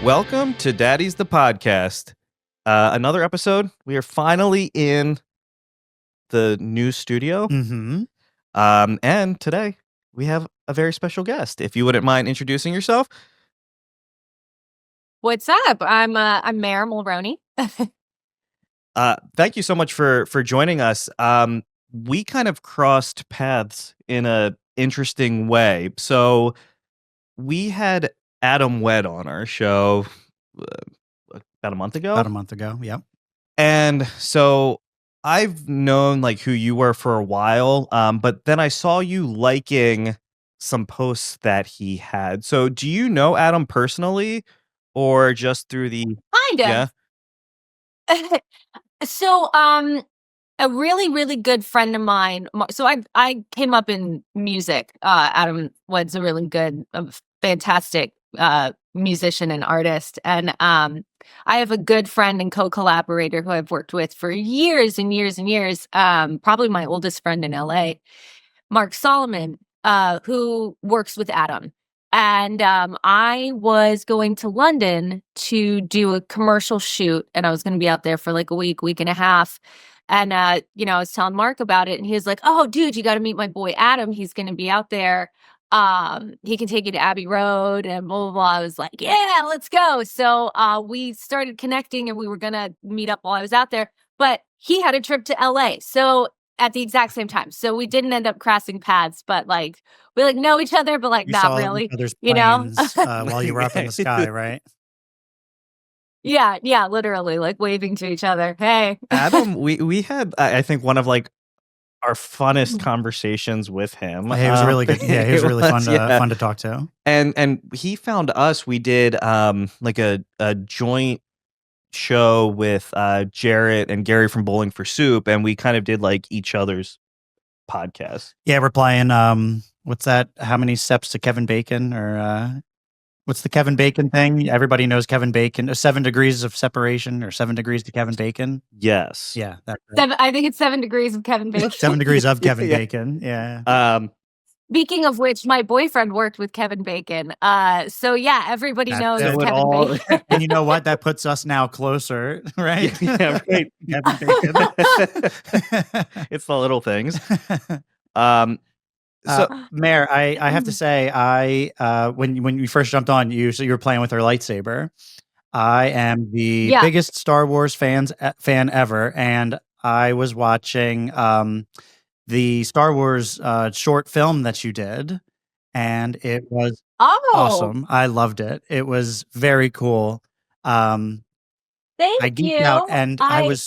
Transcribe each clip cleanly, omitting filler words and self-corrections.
Welcome to Daddies the podcast. Another episode. We are finally in the new studio. Mm-hmm. And today we have a very special guest. If you wouldn't mind introducing yourself. What's up? I'm Mair Mulroney. Thank you so much for joining us. We kind of crossed paths in a interesting way. So we had Adam Wedd on our show about a month ago. Yep. And so I've known like who you were for a while, but then I saw you liking some posts that he had. So do you know Adam personally or just through the Kind of. So, a really, really good friend of mine. So I came up in music. Adam Wedd's a really good, fantastic musician and artist, and I have a good friend and co-collaborator who I've worked with for years and years and years. Probably my oldest friend in LA, Mark Solomon, who works with Adam. And I was going to London to do a commercial shoot, and I was going to be out there for like a week and a half. And, I was telling Mark about it, and he was like, "Oh, dude, you got to meet my boy Adam. He's going to be out there. He can take you to Abbey Road and blah, blah, blah." I was like, "Yeah, let's go." So we started connecting, and we were going to meet up while I was out there. But he had a trip to LA. So at the exact same time. So we didn't end up crossing paths, but like we like know each other, but like You not saw really, each other's you know? planes while you were up in the sky, right? Yeah, literally like waving to each other. Hey. Adam, we had I think one of like our funnest conversations with him. He was really good. Yeah, he was really fun to talk to. And he found us. We did like a joint show with Jarrett and Gary from Bowling for Soup, and we kind of did like each other's podcast. Yeah, we're playing what's that? How many steps to Kevin Bacon? Or what's the Kevin Bacon thing? Everybody knows Kevin Bacon. 7 degrees of separation or 7 degrees to Kevin Bacon. Yes. Yeah. I think it's 7 degrees of Kevin Bacon. 7 degrees of Kevin Yeah. Bacon. Yeah. Speaking of which, my boyfriend worked with Kevin Bacon. So yeah, everybody knows That's Kevin Bacon. And you know what? That puts us now closer, right? Yeah, right. Kevin Bacon. It's the little things. Mair, I have to say, when you first jumped on, you were playing with her lightsaber. I am the biggest Star Wars fan ever, and I was watching the Star Wars short film that you did, and it was awesome. I loved it. It was very cool. Thank I geeked out, and I was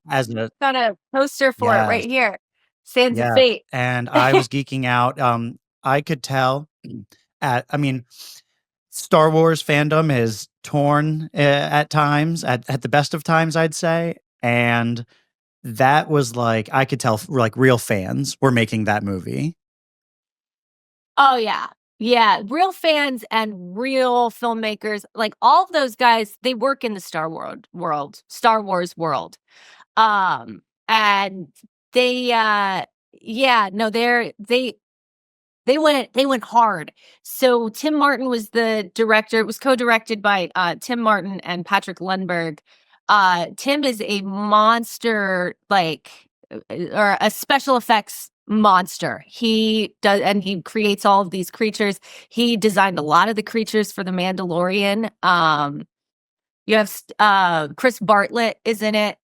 as a got a poster for it right here. Sands of Fate. And I was geeking out. I could tell Star Wars fandom is torn at times, at the best of times, I'd say. And that was like, I could tell like real fans were making that movie. Oh, yeah. Yeah. Real fans and real filmmakers, like all of those guys, they work in the Star Wars world. And they they went hard. So Tim Martin was the director. It was co-directed by Tim Martin and Patrick Lundberg. Tim is a monster, or a special effects monster. He does, and he creates all of these creatures. He designed a lot of the creatures for The Mandalorian. You have Chris Bartlett is in it.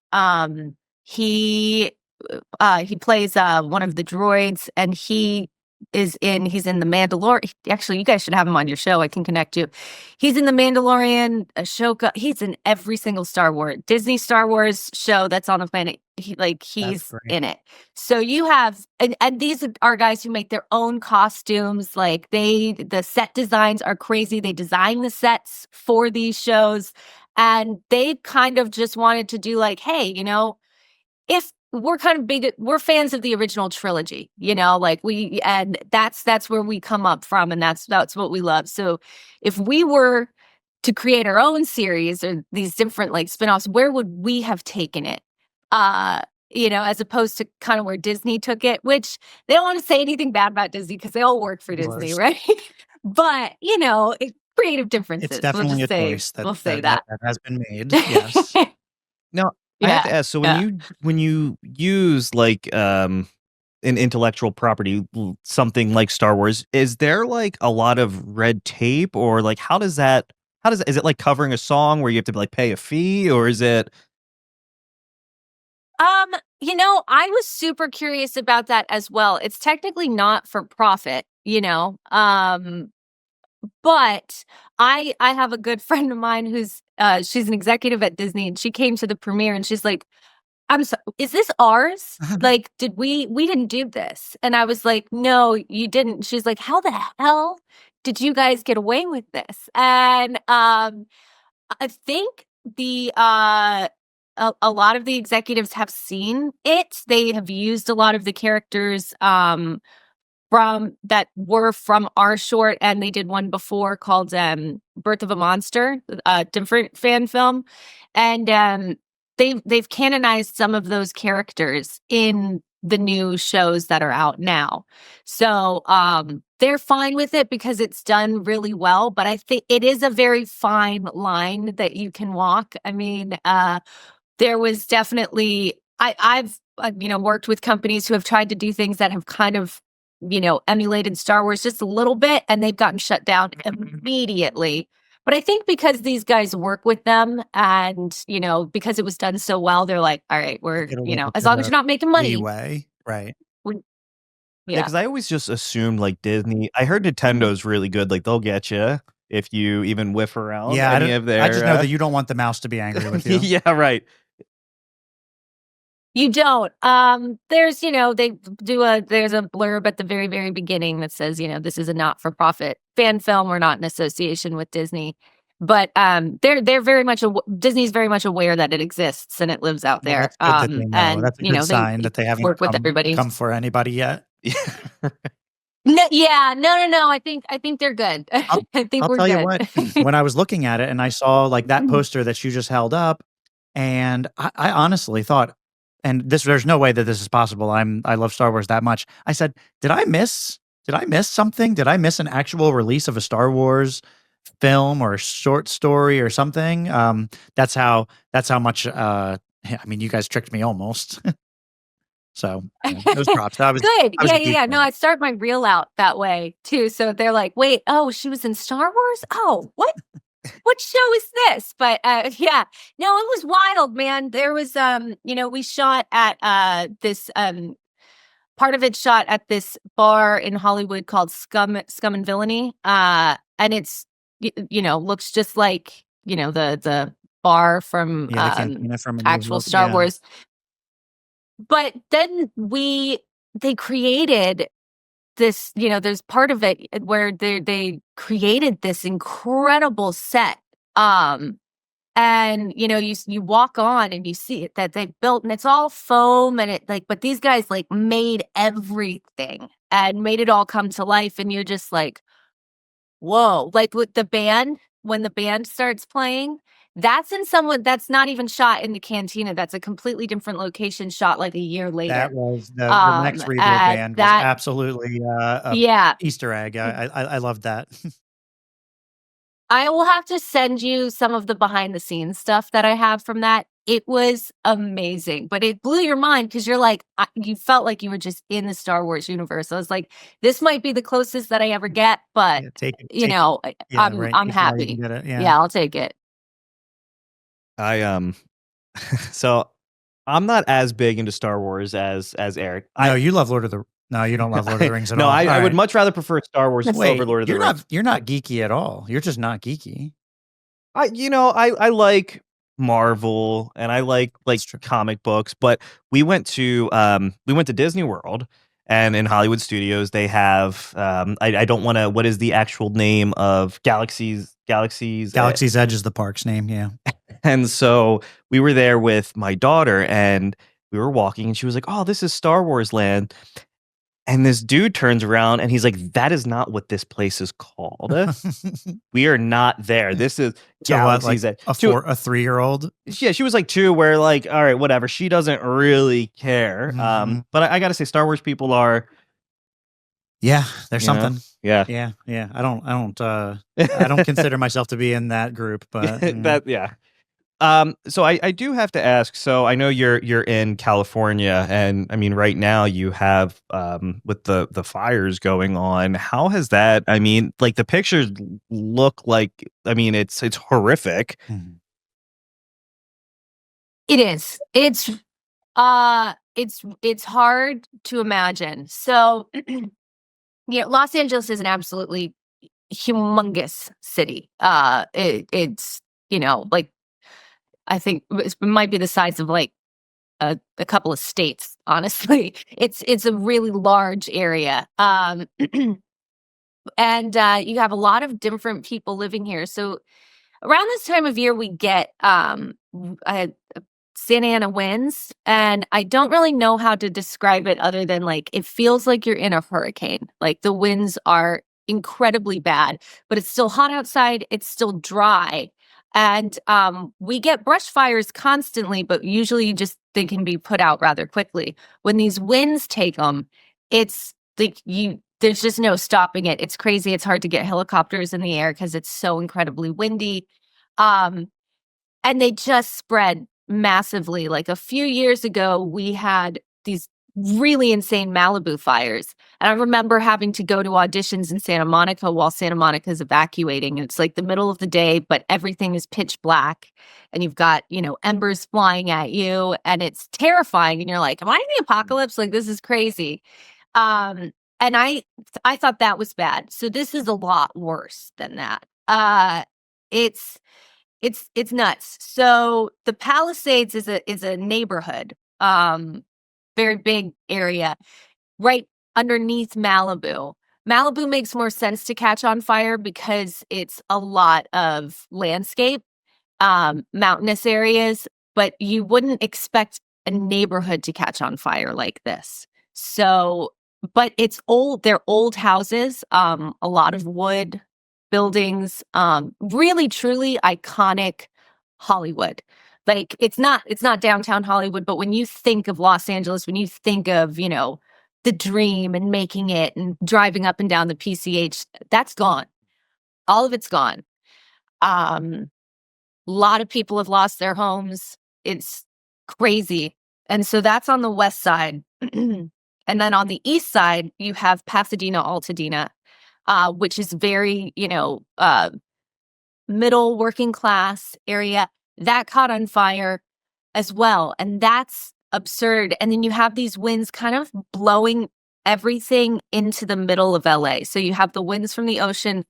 He plays one of the droids, and he's in The Mandalorian. Actually, you guys should have him on your show. I can connect you. He's in The Mandalorian, Ashoka. He's in every single Disney Star Wars show that's on the planet. He's in it. So you have, and these are guys who make their own costumes. Like the set designs are crazy. They design the sets for these shows, and they kind of just wanted to do like, hey, if we're kind of big, we're fans of the original trilogy, and that's where we come up from, and that's what we love. So if we were to create our own series or these different like spinoffs, where would we have taken it? As opposed to kind of where Disney took it, which they don't want to say anything bad about Disney because they all work for Disney, right? But, creative differences. It's definitely a choice We'll say that. that has been made. Yes. Now, I have to Yeah. ask, so when you use like an intellectual property, something like Star Wars, is there like a lot of red tape, or like is it like covering a song where you have to like pay a fee, or is it I was super curious about that as well. It's technically not for profit, but I have a good friend of mine who's she's an executive at Disney, and she came to the premiere and she's like, "I'm so is this ours? Like, we didn't do this." And I was like, "No, you didn't." She's like, "How the hell did you guys get away with this?" And I think the a lot of the executives have seen it. They have used a lot of the characters from our short, and they did one before called Birth of a Monster, a different fan film. And they've canonized some of those characters in the new shows that are out now. So they're fine with it because it's done really well, but I think it is a very fine line that you can walk. I mean, there was definitely I've worked with companies who have tried to do things that have kind of emulated Star Wars just a little bit, and they've gotten shut down immediately. But I think because these guys work with them, and because it was done so well, they're like, all right, we're as long as you're not making money, leeway, right? Yeah, because I always just assumed like Disney. I heard Nintendo's really good. Like they'll get you if you even whiff around any of their. I just know that you don't want the mouse to be angry with you. Yeah, right. You don't. There's, they do there's a blurb at the very, very beginning that says, this is a not-for-profit fan film. We're not in association with Disney. But they're very much Disney's very much aware that it exists and it lives out there. That's good that they know. And that's a good sign that they haven't worked with everybody. Come for anybody yet. No, I think they're good. I think I'll we're tell good. you what. When I was looking at it and I saw like that poster that you just held up, and I honestly thought, and there's no way that this is possible. I love Star Wars that much. I said, did I miss something? Did I miss an actual release of a Star Wars film or a short story or something? That's how much. I mean, you guys tricked me almost. So those props. That was good. Yeah. No, I start my reel out that way too. So they're like, wait, oh, she was in Star Wars? Oh, what? What show is this? But yeah, no, it was wild, man. There was we shot at this part of it shot at this bar in Hollywood called Scum and Villainy. And it's looks just like, the bar from the cantina from actual Star Wars. But then they created this, there's part of it where they created this incredible set. And you walk on and you see it that they built, and it's all foam, and but these guys like made everything and made it all come to life, and you're just like, whoa. Like with the band, when the band starts playing, that's not even shot in the cantina. That's a completely different location, shot like a year later. That was the next Reader band was absolutely Easter egg. I loved that. I will have to send you some of the behind the scenes stuff that I have from that. It was amazing, but it blew your mind because you're like, you felt like you were just in the Star Wars universe. I was like, this might be the closest that I ever get, but I'm happy. Yeah, I'll take it. So I'm not as big into Star Wars as Erik. No, you love Lord of the. No, you don't love Lord of the Rings at all. No, I would much rather prefer Star Wars over Lord of the Rings. You're not geeky at all. You're just not geeky. I like Marvel and I like comic books, but we went to Disney World, and in Hollywood Studios they have I don't want to. What is the actual name of Galaxy's Edge is the park's name, yeah. And so we were there with my daughter, and we were walking, and she was like, "Oh, this is Star Wars Land." And this dude turns around and he's like, "That is not what this place is called. We are not there. This is Galaxy's Edge." A 3-year-old? Yeah, she was like 2, where like, all right, whatever. She doesn't really care. But I got to say, Star Wars people are Yeah, there's You know? something. Yeah. Yeah. I don't consider myself to be in that group, but Yeah. So I do have to ask. So I know you're in California, and I mean, right now you have with the fires going on. How has that? I mean, like the pictures look like. I mean, it's horrific. Mhm. It is. It's hard to imagine. So, Los Angeles is an absolutely humongous city. It's, like I think it might be the size of like a couple of states, honestly. It's a really large area. And you have a lot of different people living here. So around this time of year, we get Santa Ana winds, and I don't really know how to describe it other than like it feels like you're in a hurricane. Like the winds are incredibly bad, but it's still hot outside. It's still dry. And we get brush fires constantly, but usually they can be put out rather quickly. When these winds take them, it's like there's just no stopping it. It's crazy. It's hard to get helicopters in the air because it's so incredibly windy. Um, and they just spread massively. Like a few years ago, we had these really insane Malibu fires. And I remember having to go to auditions in Santa Monica while Santa Monica is evacuating. And it's like the middle of the day, but everything is pitch black. And you've got, embers flying at you. And it's terrifying. And you're like, am I in the apocalypse? Like, this is crazy. And I thought that was bad. So this is a lot worse than that. It's it's nuts. So the Palisades is a neighborhood, very big area right underneath Malibu. Malibu makes more sense to catch on fire because it's a lot of landscape, mountainous areas, but you wouldn't expect a neighborhood to catch on fire like this. So, but it's old, they're old houses, a lot of wood buildings, really truly iconic Hollywood. Like it's not downtown Hollywood, but when you think of Los Angeles, when you think of, the dream and making it and driving up and down the PCH, that's gone. All of it's gone. A lot of people have lost their homes. It's crazy. And so that's on the west side. And then on the east side, you have Pasadena, Altadena, which is very, middle working class area. That caught on fire as well. And that's absurd. And then you have these winds kind of blowing everything into the middle of LA. So you have the winds from the ocean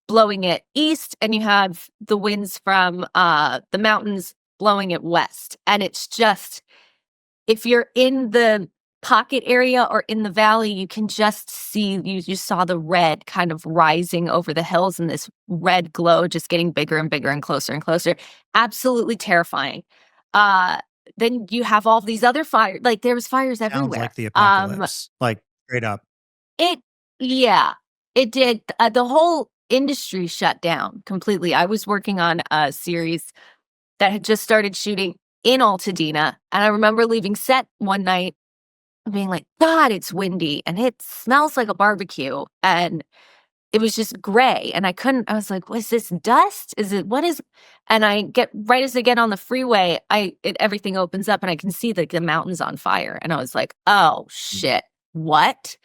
blowing it east, and you have the winds from the mountains blowing it west. And it's just, if you're in the pocket area or in the valley, you can just see, you just saw the red kind of rising over the hills, and this red glow just getting bigger and bigger and closer and closer. Absolutely terrifying. Then you have all these other fires. Like there was fires sounds everywhere. like the apocalypse, like straight up. It, yeah, it did. The whole industry shut down completely. I was working on a series that had just started shooting in Altadena, and I remember leaving set one night being like, God, it's windy and it smells like a barbecue. And it was just gray. And I was like, was this dust? What is, and right as I get on the freeway, everything opens up and I can see the mountains on fire. And I was like, oh shit, what?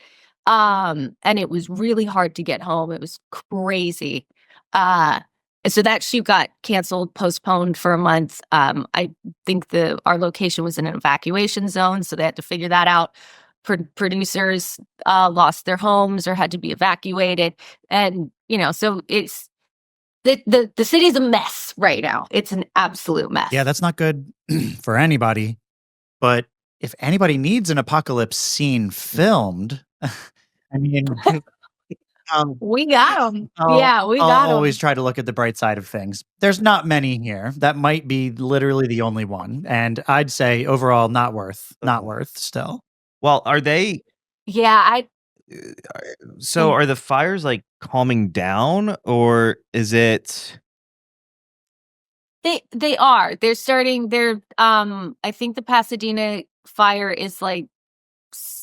And it was really hard to get home. It was crazy. And so that shoot got canceled, postponed for a month. I think our location was in an evacuation zone, so they had to figure that out. Producers lost their homes or had to be evacuated, and so it's the city's a mess right now. It's an absolute mess. Yeah, that's not good for anybody. But if anybody needs an apocalypse scene filmed, I mean, we got them. I'll got them. always try to look at the bright side of things. There's not many here. That might be literally the only one. And I'd say overall, not worth still. Well, are they? Yeah, So are the fires like calming down, or is it? They are. I think the Pasadena fire is like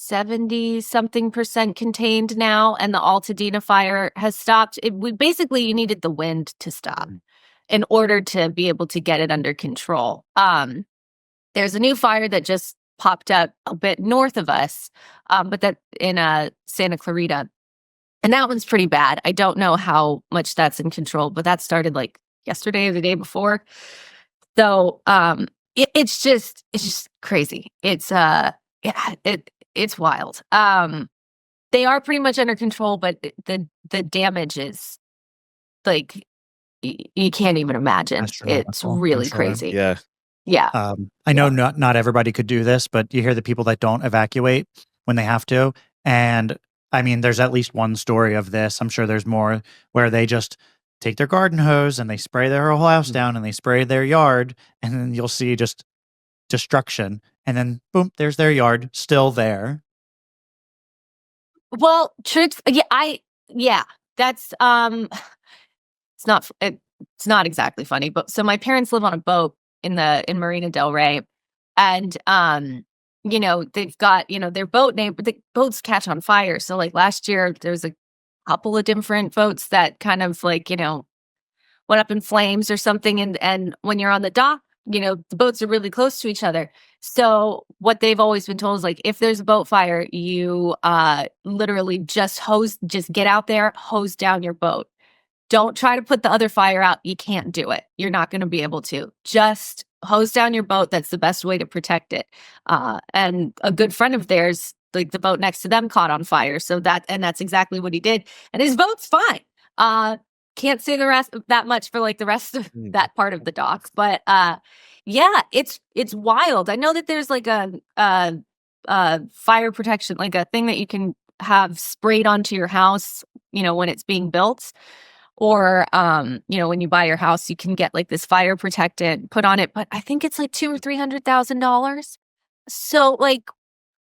70-something% contained now, and the Altadena fire has stopped. Basically, you needed the wind to stop in order to be able to get it under control. There's a new fire that just popped up a bit north of us, but that in Santa Clarita. And that one's pretty bad. I don't know how much that's in control, but that started like yesterday or the day before. So it's just crazy. It's it's wild. They are pretty much under control, but the damage is like you can't even imagine. It's really crazy. Yeah. Yeah. I know not everybody could do this, but you hear the people that don't evacuate when they have to. And I mean, there's at least one story of this. I'm sure there's more where they just take their garden hose and they spray their whole house down and they spray their yard, and then you'll see just destruction. And then boom, there's their yard still there. Well, that's it's not exactly funny, but so my parents live on a boat in Marina del Rey, and they've got their boat name, but the boats catch on fire. So like last year there's a couple of different boats that kind of like went up in flames or something, and when you're on the dock, the boats are really close to each other. So what they've always been told is like, if there's a boat fire, you literally just get out there, hose down your boat. Don't try to put the other fire out. You can't do it. You're not going to be able to. Just hose down your boat. That's the best way to protect it. And a good friend of theirs, like the boat next to them caught on fire. So that's exactly what he did. And his boat's fine. Can't say the rest that much for like the rest of that part of the dock. But yeah, it's wild. I know that there's like a fire protection, like a thing that you can have sprayed onto your house, when it's being built. Or, when you buy your house, you can get like this fire protectant put on it, but I think it's like $200,000 or $300,000. So like,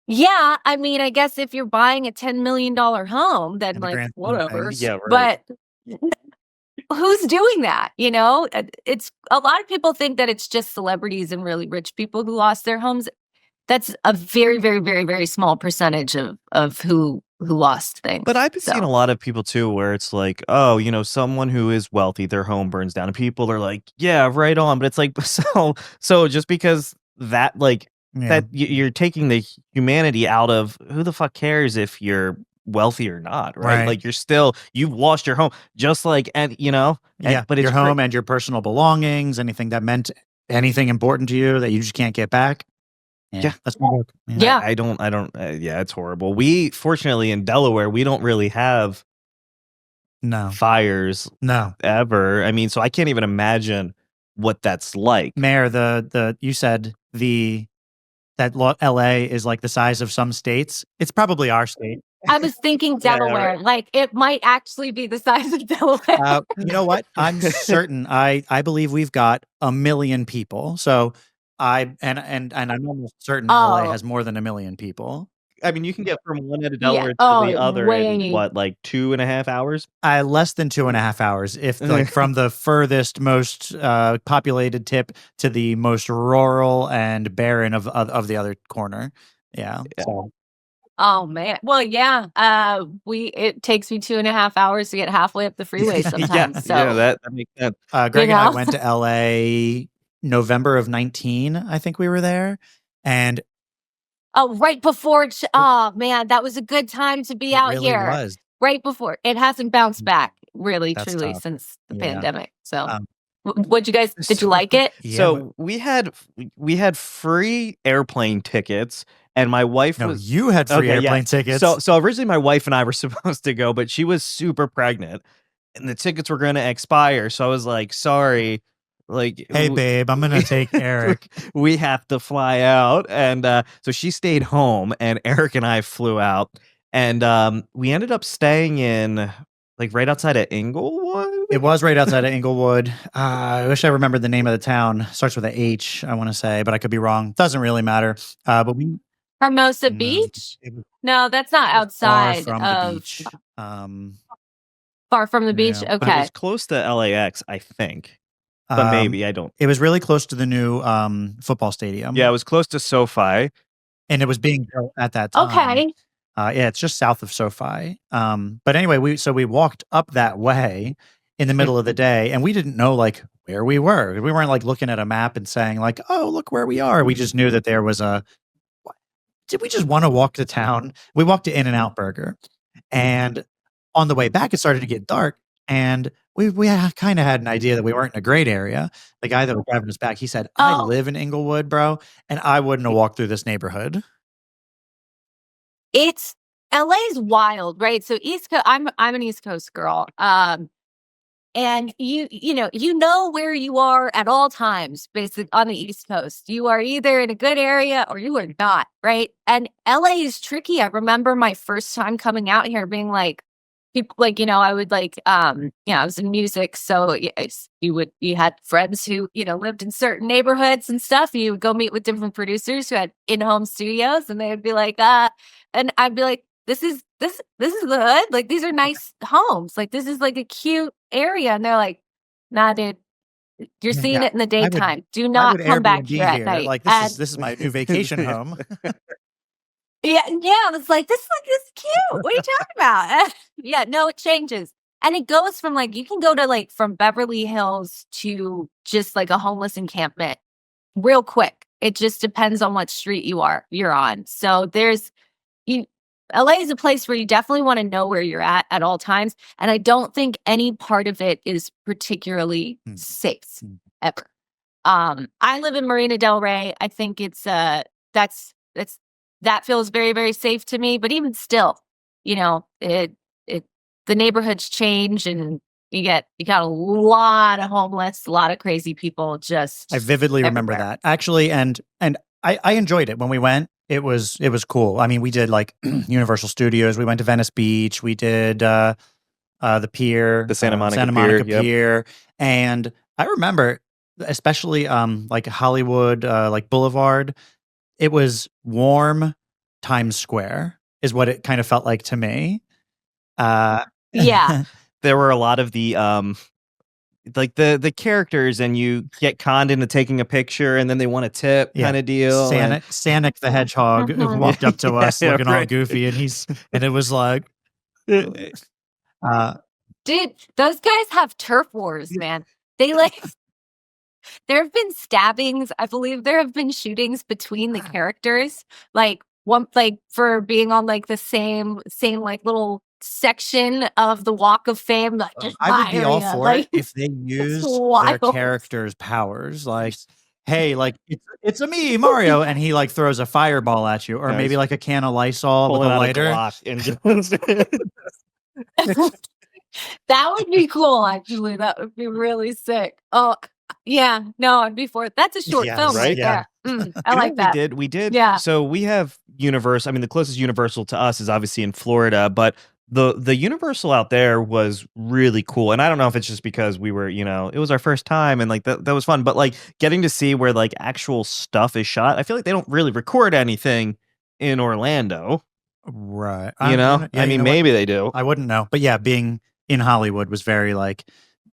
yeah, I mean, I guess if you're buying a $10 million home, then like whatever. Yeah, right. But who's doing that? It's a lot of people think that it's just celebrities and really rich people who lost their homes. That's a very, very, very, very small percentage of who lost things. But I've been seeing a lot of people too, where it's like, oh, someone who is wealthy, their home burns down, and people are like, yeah, right on. But it's like, so just because that, like, that you're taking the humanity out of who the fuck cares if you're wealthy or not, right? Like you've lost your home, just like, but it's your home and your personal belongings, anything that meant anything important to you that you just can't get back. Yeah, that's my book. Yeah, I don't. Yeah, it's horrible. We fortunately in Delaware, we don't really have fires. Ever. I mean, so I can't even imagine what that's like. Mair, you said that LA is like the size of some states. It's probably our state. I was thinking Delaware. Right. Like it might actually be the size of Delaware. You know what? I'm certain. I believe we've got 1 million people. So I'm almost certain LA has more than 1 million people. I mean, you can get from one end of Delaware to the other in what, like 2.5 hours? Less than 2.5 hours. If like from the furthest, most populated tip to the most rural and barren of the other corner. Yeah. So. Oh man. Well, yeah. It takes me 2.5 hours to get halfway up the freeway sometimes. Yeah, that makes sense. Greg and I went to LA November of 2019. I think we were there, and right before. Oh man, that was a good time to be out really here. Was. Right before. It hasn't bounced back really, truly tough. since the pandemic. So. What'd you guys? Did you like it? Yeah, so we had free airplane tickets, and my wife was. You had free airplane tickets. So originally my wife and I were supposed to go, but she was super pregnant, and the tickets were going to expire. So I was like, "Sorry, like, hey babe, I'm gonna take Erik. We have to fly out," and so she stayed home, and Erik and I flew out, and we ended up staying in. Like right outside of Inglewood? It was right outside of Inglewood. I wish I remembered the name of the town. Starts with a H, I want to say, but I could be wrong. Doesn't really matter. But we Hermosa Beach? No, that's not outside far from of the beach. Far from the beach? Okay. But it was close to LAX, I think. But maybe, I don't. It was really close to the new football stadium. Yeah, it was close to SoFi. and it was being built at that time. Okay. Yeah, it's just south of SoFi. But anyway, we walked up that way in the middle of the day, and we didn't know like where we were. We weren't like looking at a map and saying like, "Oh, look where we are." We just knew that there was a. Did we just want to walk to town? We walked to In-N-Out Burger, and on the way back, it started to get dark, and we kind of had an idea that we weren't in a great area. The guy that was driving us back, he said, "I Oh, live in Inglewood, bro, and I wouldn't have walked through this neighborhood." it's LA's wild, right? So East Coast, I'm an East Coast girl. And you know where you are at all times, basically on the East Coast. You are either in a good area or you are not, right? And LA is tricky. I remember my first time coming out here being like, people like, I would like, I was in music. So you had friends who, lived in certain neighborhoods and stuff. You would go meet with different producers who had in-home studios, and they would be like, and I'd be like, this is the hood. Like, these are nice homes. Like, this is like a cute area. And they're like, nah, dude, you're seeing Yeah, it in the I would daytime. Do I not would come back Airbnb here at here. night. Like And this is my new vacation home. yeah, I was like, this is cute. What are you talking about? Yeah, no, it changes. And it goes from like, you can go to like from Beverly Hills to just like a homeless encampment real quick. It just depends on what street you're on. So you LA is a place where you definitely want to know where you're at all times. And I don't think any part of it is particularly Mm, safe mm. ever. I live in Marina Del Rey. I think it's that feels very, very safe to me. But even still, it the neighborhoods change, and you got a lot of homeless, a lot of crazy people just I vividly remember everywhere. that actually, and I enjoyed it when we went. It was cool. I mean, we did like Universal Studios. We went to Venice Beach. We did the pier, The Santa Monica Santa Pier. Monica Yep. Pier, and I remember especially like Hollywood, like Boulevard. It was warm Times Square, is what it kind of felt like to me. Yeah. There were a lot of the like the characters, and you get conned into taking a picture, and then they want a tip Yeah. kind of deal. And Sanic the Hedgehog Mhm. walked up to us Yeah, looking all right. goofy, and it was like, uh, Dude, those guys have turf wars, man. They like there have been stabbings. I believe there have been shootings between the characters. Like one like for being on like the same like little section of the Walk of Fame, like just I would my be all area. for Like it if they it's used their wild. characters' powers. Like, hey, like it's a me, Mario, and he like throws a fireball at you, or Yeah, maybe he's like a can of Lysol with pulling a out a lighter. Glock and just That would be cool, actually. That would be really sick. Oh, yeah. No, I'd be for it. That's a short Yes, film right yeah. there. I You know like what that. we did. Yeah. So we have Universal. I mean, the closest Universal to us is obviously in Florida, but the Universal out there was really cool. And I don't know if it's just because we were, it was our first time, and like that was fun. But like getting to see where like actual stuff is shot, I feel like they don't really record anything in Orlando. Right. I mean, What? maybe they do. I wouldn't know, but yeah, being in Hollywood was very like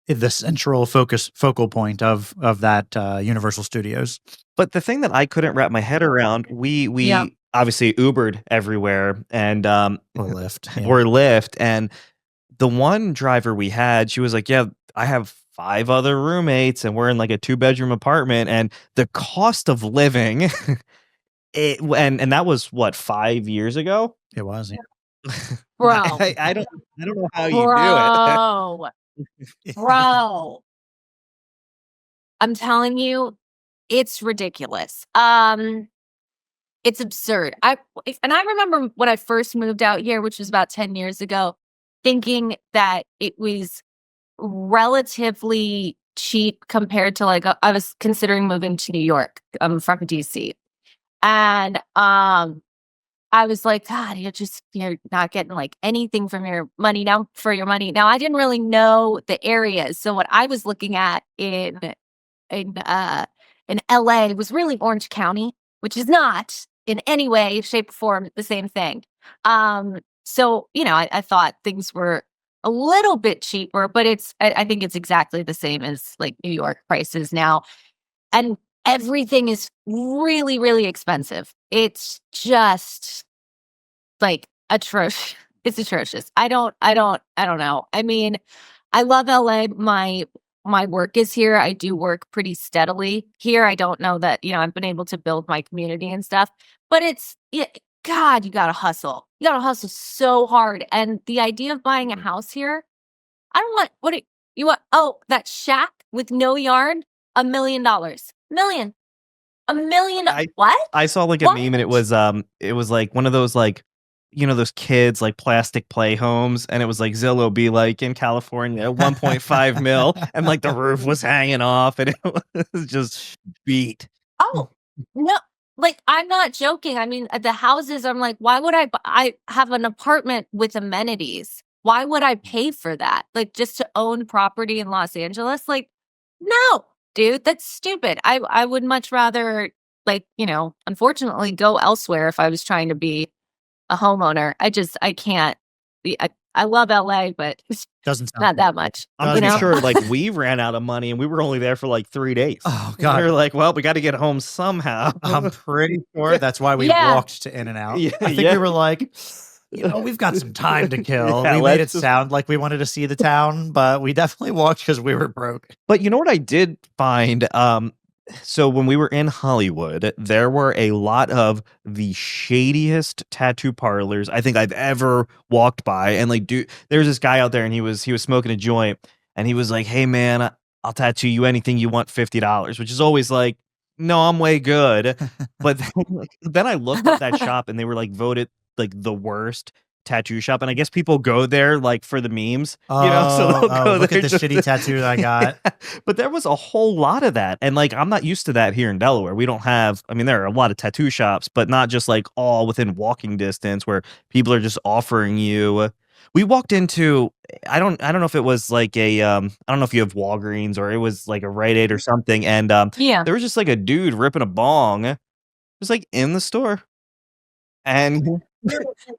the central focal point of that Universal Studios. But the thing that I couldn't wrap my head around, we Yeah. obviously Ubered everywhere, and Or Lyft. Yeah. or Lyft, and the one driver we had, she was like, "Yeah, I have 5 other roommates, and we're in like a 2-bedroom apartment, and the cost of living." And that was what, 5 years ago? It was, yeah. Bro. I don't know how you do Bro. Bro. I'm telling you, it's ridiculous. It's absurd. I remember when I first moved out here, which was about 10 years ago, thinking that it was relatively cheap compared to like I was considering moving to New York. I'm from DC. And I was like, God, you're not getting like anything from your money now for your money. Now I didn't really know the areas. So what I was looking at in LA was really Orange County, which is not in any way, shape, or form the same thing. So I thought things were a little bit cheaper, but I think it's exactly the same as like New York prices now. And everything is really, really expensive. It's just like atrocious. It's atrocious. I don't know. I mean, I love LA. My work is here. I do work pretty steadily here. I don't know that, I've been able to build my community and stuff, but God, you gotta hustle. You gotta hustle so hard. And the idea of buying a house here, I don't want, you want? Oh, that shack with no yard, $1 million. Million. $1 million. What? I saw like a What? meme and it was like one of those like those kids like plastic play homes, and it was like Zillow be like in California 1.5 mil, and like the roof was hanging off, and it was just beat. Oh, no. Like, I'm not joking. I mean, the houses, I'm like, why would I have an apartment with amenities? Why would I pay for that? Like, just to own property in Los Angeles? Like, no, dude, that's stupid. I would much rather, like, unfortunately go elsewhere if I was trying to be a homeowner. I can't be, I love LA, but it's Doesn't sound not that much. I'm pretty sure like we ran out of money and we were only there for like 3 days. Oh God. We were like, well, we got to get home somehow. I'm pretty sure that's why we walked to In-N-Out. Yeah, I think we were like, we've got some time to kill. Yeah, we made it sound like we wanted to see the town, but we definitely walked because we were broke. But you know what I did find? So when we were in Hollywood, there were a lot of the shadiest tattoo parlors I think I've ever walked by. And like, dude, there's this guy out there, and he was smoking a joint, and he was like, "Hey man, I'll tattoo you anything you want, $50," which is always like, no, I'm way good. But then I looked at that shop, and they were like voted like the worst tattoo shop, and I guess people go there like for the memes, so they'll go look there at the shitty tattoo that I got. Yeah. But there was a whole lot of that, and like I'm not used to that here in Delaware. We don't have, I mean, there are a lot of tattoo shops, but not just like all within walking distance where people are just offering you. We walked into, I don't know if it was like a I don't know if you have Walgreens or it was like a Rite Aid or something, and there was just like a dude ripping a bong just like in the store. And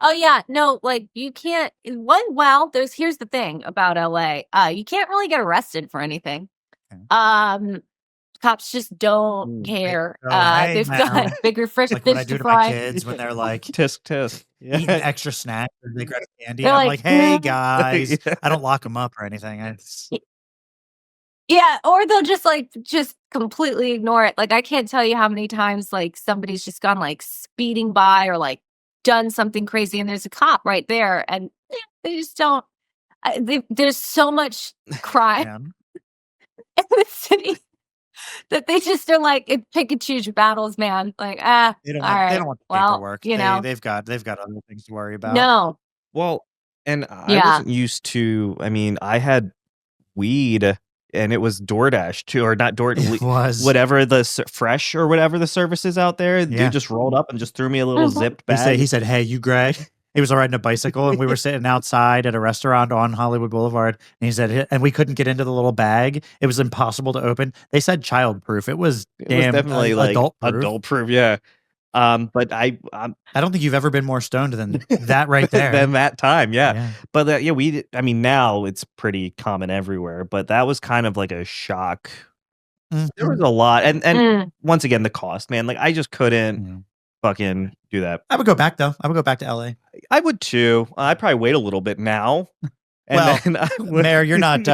Oh yeah, no, like you can't. Here's the thing about LA. You can't really get arrested for anything. Okay. Cops just don't care. Hey, They've got bigger fish like what I to do to fry. my kids when they're like tisk tisk. eating extra snacks or they grab candy. They're I'm like, like, hey guys, Yeah. I don't lock them up or anything. Yeah, or they'll just completely ignore it. Like I can't tell you how many times like somebody's just gone like speeding by or like done something crazy, and there's a cop right there, and they just don't. There's so much crime in the city that they just are like pick and choose your battles, man. Like they don't all want, right, they don't want the well, paperwork. They've got other things to worry about. No, Well, and I yeah, wasn't used to, I mean, I had weed and it was DoorDash too, or not Door, It was whatever the Fresh or whatever the service is out there. Yeah. Dude just rolled up and just threw me a little zipped bag. He said, "Hey, you Greg." He was riding a bicycle, and we were sitting outside at a restaurant on Hollywood Boulevard. And he said, and we couldn't get into the little bag. It was impossible to open. They said child-proof. It was definitely like adult-proof. Adult-proof, yeah. But I don't think you've ever been more stoned than that right there. than that time, yeah. But I mean, now it's pretty common everywhere, but that was kind of like a shock. There was a lot, and once again, the cost, man. Like I just couldn't fucking do that. I would go back though. I would go back to LA. I would too. I'd probably wait a little bit now. And then I would... Mair, you're not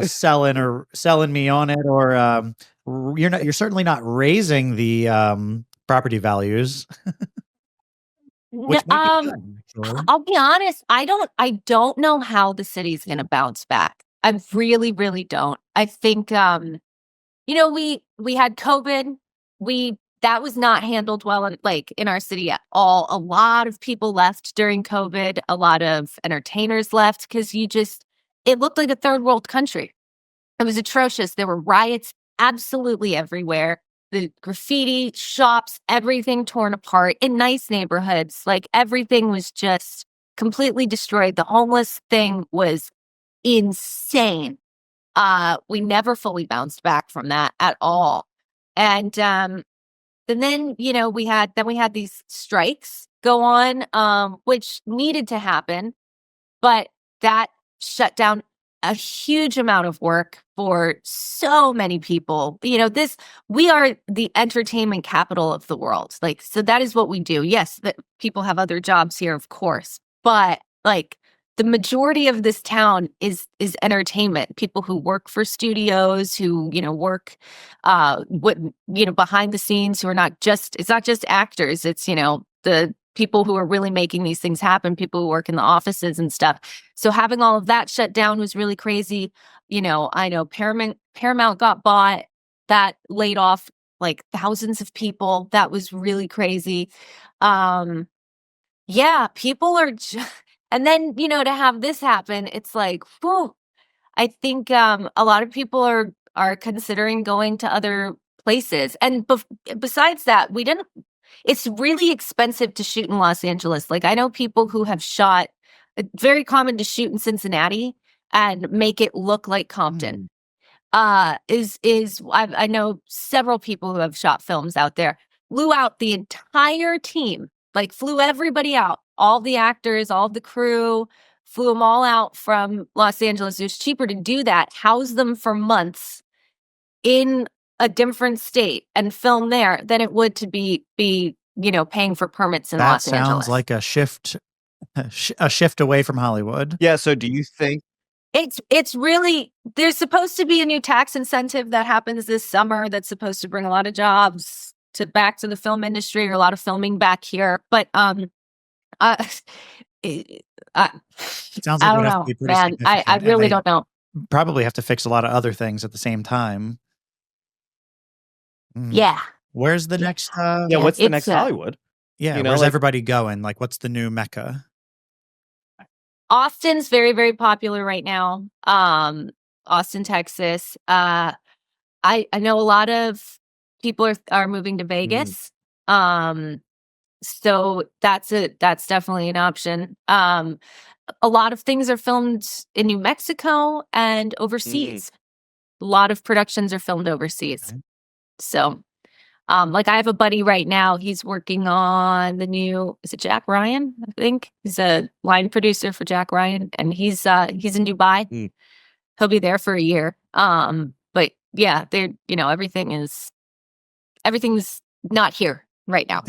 selling me on it, or you're certainly not raising the property values. Which might be good, actually. I'll be honest. I don't know how the city's gonna bounce back. I really, really don't. I think we had COVID. That was not handled well in our city at all. A lot of people left during COVID. A lot of entertainers left because it looked like a third world country. It was atrocious. There were riots absolutely everywhere. The graffiti, shops, everything torn apart in nice neighborhoods. Like everything was just completely destroyed. The homeless thing was insane. We never fully bounced back from that at all. And then we had these strikes go on, which needed to happen, but that shut down a huge amount of work for so many people. We are the entertainment capital of the world. Like, so that is what we do. Yes, that people have other jobs here, of course, but like the majority of this town is entertainment. People who work for studios, who, work behind the scenes, who are it's not just actors, it's, the people who are really making these things happen, people who work in the offices and stuff. So having all of that shut down was really crazy. I know Paramount got bought, that laid off like thousands of people. That was really crazy. Yeah, people are and then, to have this happen, it's like, whew. I think a lot of people are considering going to other places. And besides that, it's really expensive to shoot in Los Angeles. Like, I know people who have shot, it's very common to shoot in Cincinnati and make it look like Compton. I know several people who have shot films out there, flew out the entire team, like flew everybody out, all the actors, all the crew, flew them all out from Los Angeles. It was cheaper to do that, house them for months in a different state and film there than it would to be paying for permits in Los Angeles. That sounds like a shift away from Hollywood. Yeah. So do you think it's really, there's supposed to be a new tax incentive that happens this summer that's supposed to bring a lot of jobs back to the film industry, or a lot of filming back here. But it sounds like I don't know, man. I really don't know. Probably have to fix a lot of other things at the same time. Yeah. Where's the next? What's the next Hollywood? Yeah, where's everybody going? Like, what's the new Mecca? Austin's very, very popular right now. Austin, Texas. I know a lot of people are moving to Vegas. So that's definitely an option. A lot of things are filmed in New Mexico and overseas. A lot of productions are filmed overseas. Okay. So, like, I have a buddy right now, he's working on the new, is it Jack Ryan? I think he's a line producer for Jack Ryan, and he's in Dubai. He'll be there for a year. But yeah, they're, everything's not here right now.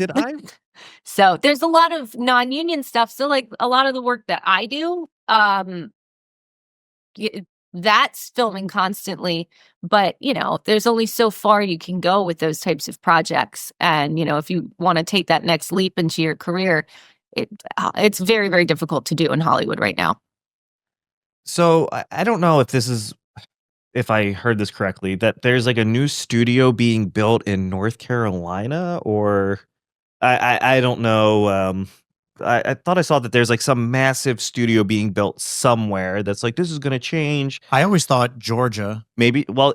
So there's a lot of non-union stuff. So like a lot of the work that I do, that's filming constantly, but there's only so far you can go with those types of projects. And if you want to take that next leap into your career, it's very, very difficult to do in Hollywood right now. So I don't know if I heard this correctly, that there's like a new studio being built in North Carolina, or I don't know. I thought I saw that there's like some massive studio being built somewhere that's like, this is going to change. I always thought Georgia. Maybe. Well,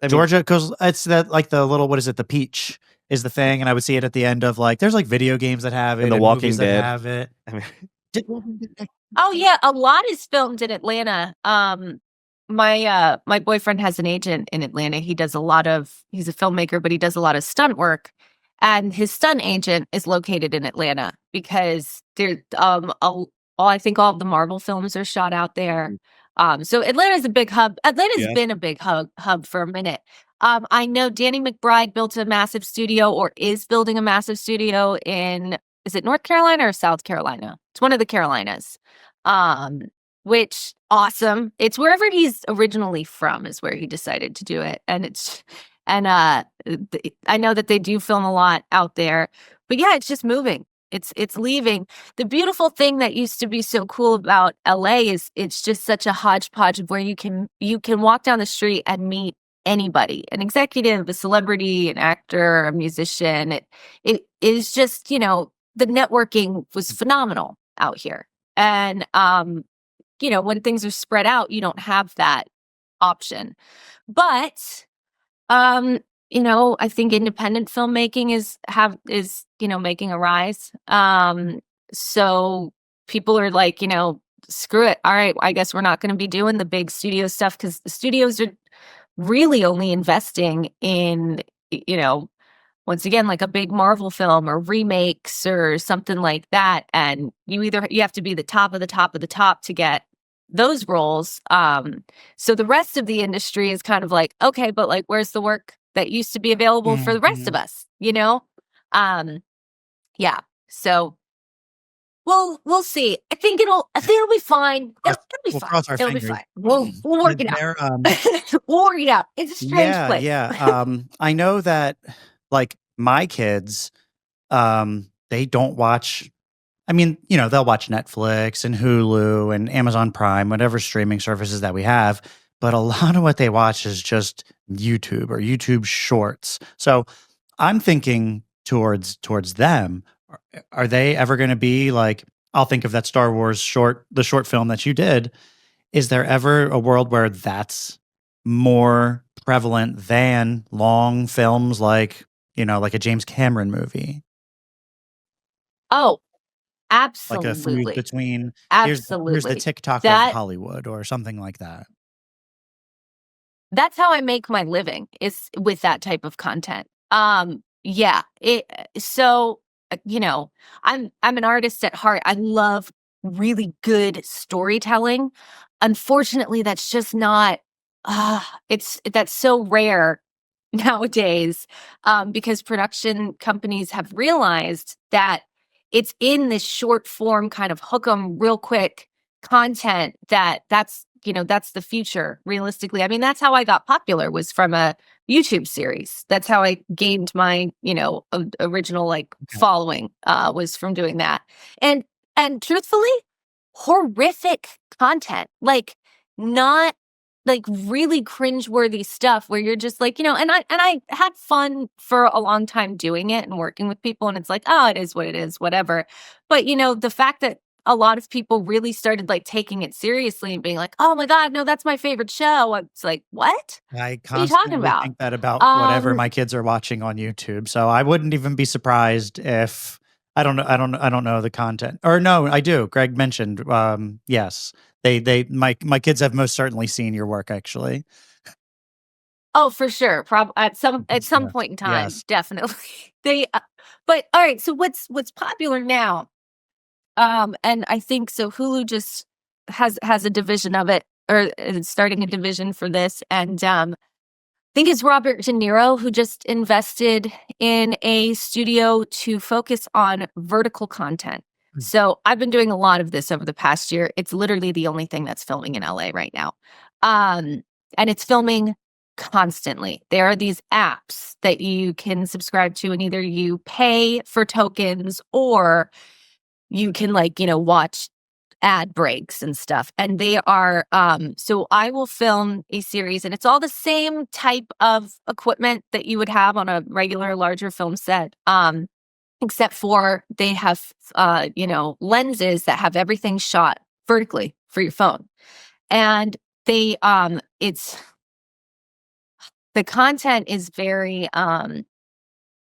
Georgia, because it's that, like, the little, what is it? The Peach is the thing. And I would see it at the end of, like, there's like video games that have it. And The Walking Dead. That have it. Oh yeah, a lot is filmed in Atlanta. My boyfriend has an agent in Atlanta. He's a filmmaker, but he does a lot of stunt work. And his stunt agent is located in Atlanta because I think all of the Marvel films are shot out there. So Atlanta's a big hub. Atlanta's been a big hub for a minute. I know Danny McBride built a massive studio, or is building a massive studio in, is it North Carolina or South Carolina? It's one of the Carolinas. Which, awesome. It's wherever he's originally from is where he decided to do it. And I know that they do film a lot out there, but yeah, it's just moving. It's leaving. The beautiful thing that used to be so cool about LA is it's just such a hodgepodge of where you can walk down the street and meet anybody, an executive, a celebrity, an actor, a musician. It is just, the networking was phenomenal out here. And, when things are spread out, you don't have that option. But, I think independent filmmaking is making a rise. So people are like, screw it. All right, I guess we're not going to be doing the big studio stuff, because the studios are really only investing in, once again, like a big Marvel film or remakes or something like that. And you have to be the top of the top of the top to get those roles. So the rest of the industry is kind of like, okay, but like, where's the work that used to be available for the rest of us? Yeah. So we'll see. I think it'll be fine. It'll be We'll fine. cross our It'll be fingers. fine. We'll work it out. We'll work it out. It's a strange place. Yeah. I know that like my kids, they don't watch. I mean, they'll watch Netflix and Hulu and Amazon Prime, whatever streaming services that we have. But a lot of what they watch is just YouTube or YouTube Shorts. So I'm thinking towards them. Are they ever going to be like? I'll think of that Star Wars the short film that you did. Is there ever a world where that's more prevalent than long films like like a James Cameron movie? Oh, Like a fuse absolutely. between here's the Absolutely. TikTok of That Hollywood or something like that. that's how I make my living, is with that type of content. Yeah, so I'm an artist at heart. I love really good storytelling. Unfortunately, that's just not that's so rare nowadays, because production companies have realized that it's in this short form kind of hook 'em real quick content that's the future realistically. I mean, that's how I got popular, was from a YouTube series. That's how I gained my, original like Okay. following, was from doing that. And truthfully, horrific content. Like, not like really cringeworthy stuff where you're just like, and I had fun for a long time doing it and working with people, and it's like, oh, it is what it is, whatever. But the fact that a lot of people really started like taking it seriously and being like, oh my God, no, that's my favorite show. It's like, what? I What are you talking constantly about? think that about whatever my kids are watching on YouTube. So I wouldn't even be surprised if I don't know the content. Or no, I do. Greg mentioned yes. My kids have most certainly seen your work actually. Oh, for sure. At some Yes. point in time, Yes. definitely. But all right. So what's popular now? And I think so. Hulu just has a division of it, or is starting a division for this, and I think it's Robert De Niro who just invested in a studio to focus on vertical content. So I've been doing a lot of this over the past year. It's literally the only thing that's filming in LA right now. And it's filming constantly. There are these apps that you can subscribe to, and either you pay for tokens or you can watch ad breaks and stuff. And they are so I will film a series, and it's all the same type of equipment that you would have on a regular larger film set, except for they have lenses that have everything shot vertically for your phone. And they it's the content is very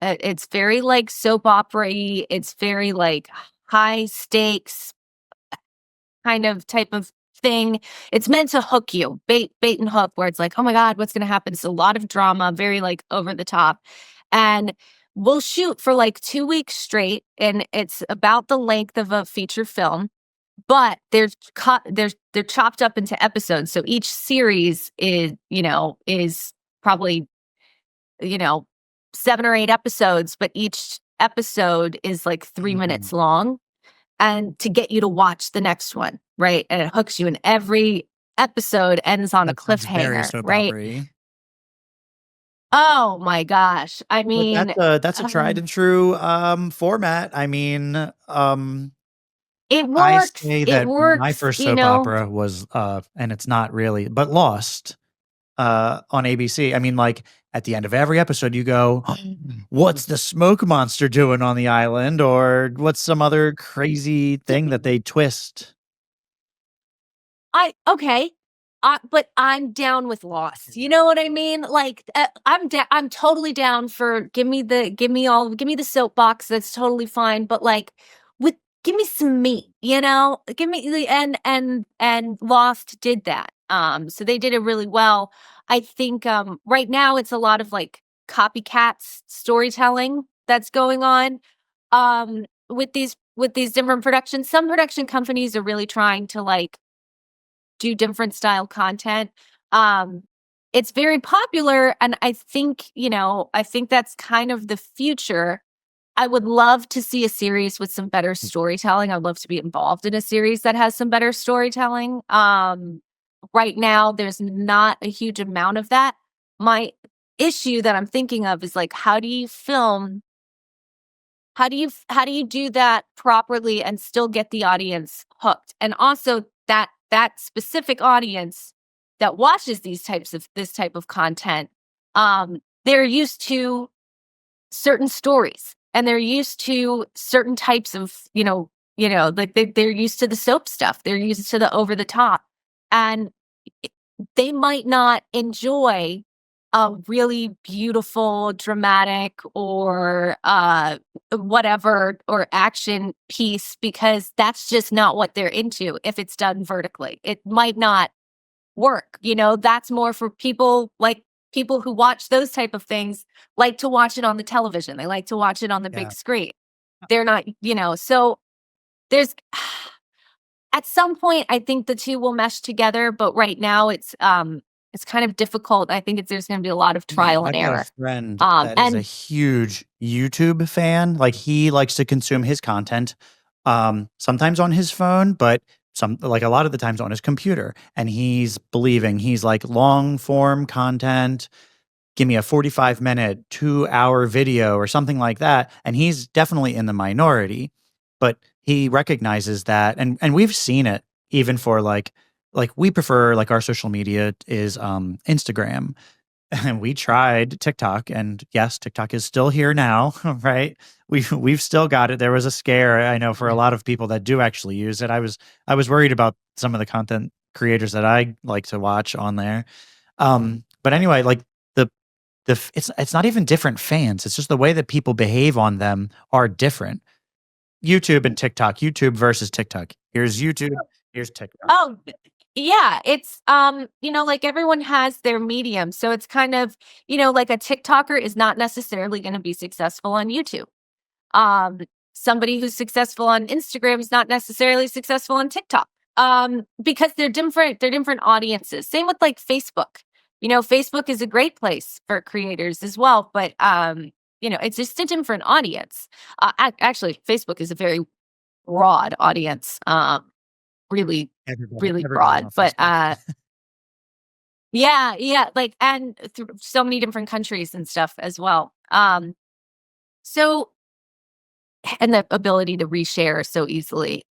it's very like soap opera-y. It's very like high stakes kind of type of thing. It's meant to hook you, bait and hook, where it's like, oh my God, what's going to happen? It's a lot of drama, very like over the top. And we'll shoot for like 2 weeks straight, and it's about the length of a feature film, but they're chopped up into episodes. So each series is probably, you know, 7 or 8 episodes, but each episode is like 3 minutes long, and to get you to watch the next one, right? And it hooks you, and every episode ends on a That sounds very cliffhanger, soap right? opera-y. Oh my gosh. I But mean, that's a tried and true format. I mean, it I works. say It that my works, first soap opera was and it's not really, but Lost on ABC. I mean, like at the end of every episode, you go, "What's the smoke monster doing on the island?" Or what's some other crazy thing that they twist? Okay. But I'm down with Lost. You know what I mean? Like, I'm totally down for give me the soapbox. That's totally fine. But like, with give me some meat. Give me the and Lost did that. So they did it really well. I think right now it's a lot of like copycats storytelling that's going on. With these different productions. Some production companies are really trying to like do different style content. It's very popular, and I think, I think that's kind of the future. I would love to see a series with some better storytelling. I'd love to be involved in a series that has some better storytelling. Right now, there's not a huge amount of that. My issue that I'm thinking of is like, how do you film? How do you do that properly and still get the audience hooked? And also that specific audience that watches this type of content, they're used to certain stories, and they're used to certain types of, like they're used to the soap stuff. They're used to the over the top, and they might not enjoy a really beautiful, dramatic, or whatever, or action piece, because that's just not what they're into. If it's done vertically, it might not work. That's more for people who watch those type of things, like to watch it on the television. They like to watch it on the big screen. They're not, so there's at some point, I think the two will mesh together, but right now it's kind of difficult. I think there's going to be a lot of trial and error. I have a friend that is a huge YouTube fan. Like, he likes to consume his content, sometimes on his phone, but a lot of the times on his computer. And he's like, long form content. Give me a 45-minute, 2-hour video or something like that. And he's definitely in the minority, but he recognizes that, and we've seen it even for like we prefer, like, our social media is Instagram, and we tried TikTok, and yes, TikTok is still here now, right? We've still got it. There was a scare, I know, for a lot of people that do actually use it. I was worried about some of the content creators that I like to watch on there. But anyway, like it's not even different fans. It's just the way that people behave on them are different. YouTube and TikTok. YouTube versus TikTok. Here's YouTube. Here's TikTok. Oh, yeah. It's like everyone has their medium. So it's kind of, like a TikToker is not necessarily going to be successful on YouTube. Somebody who's successful on Instagram is not necessarily successful on TikTok. Because they're different audiences. Same with like Facebook. Facebook is a great place for creators as well, but it's just a different audience. Actually, Facebook is a very broad audience. Really broad, but yeah, like, and through so many different countries and stuff as well. So, and the ability to reshare so easily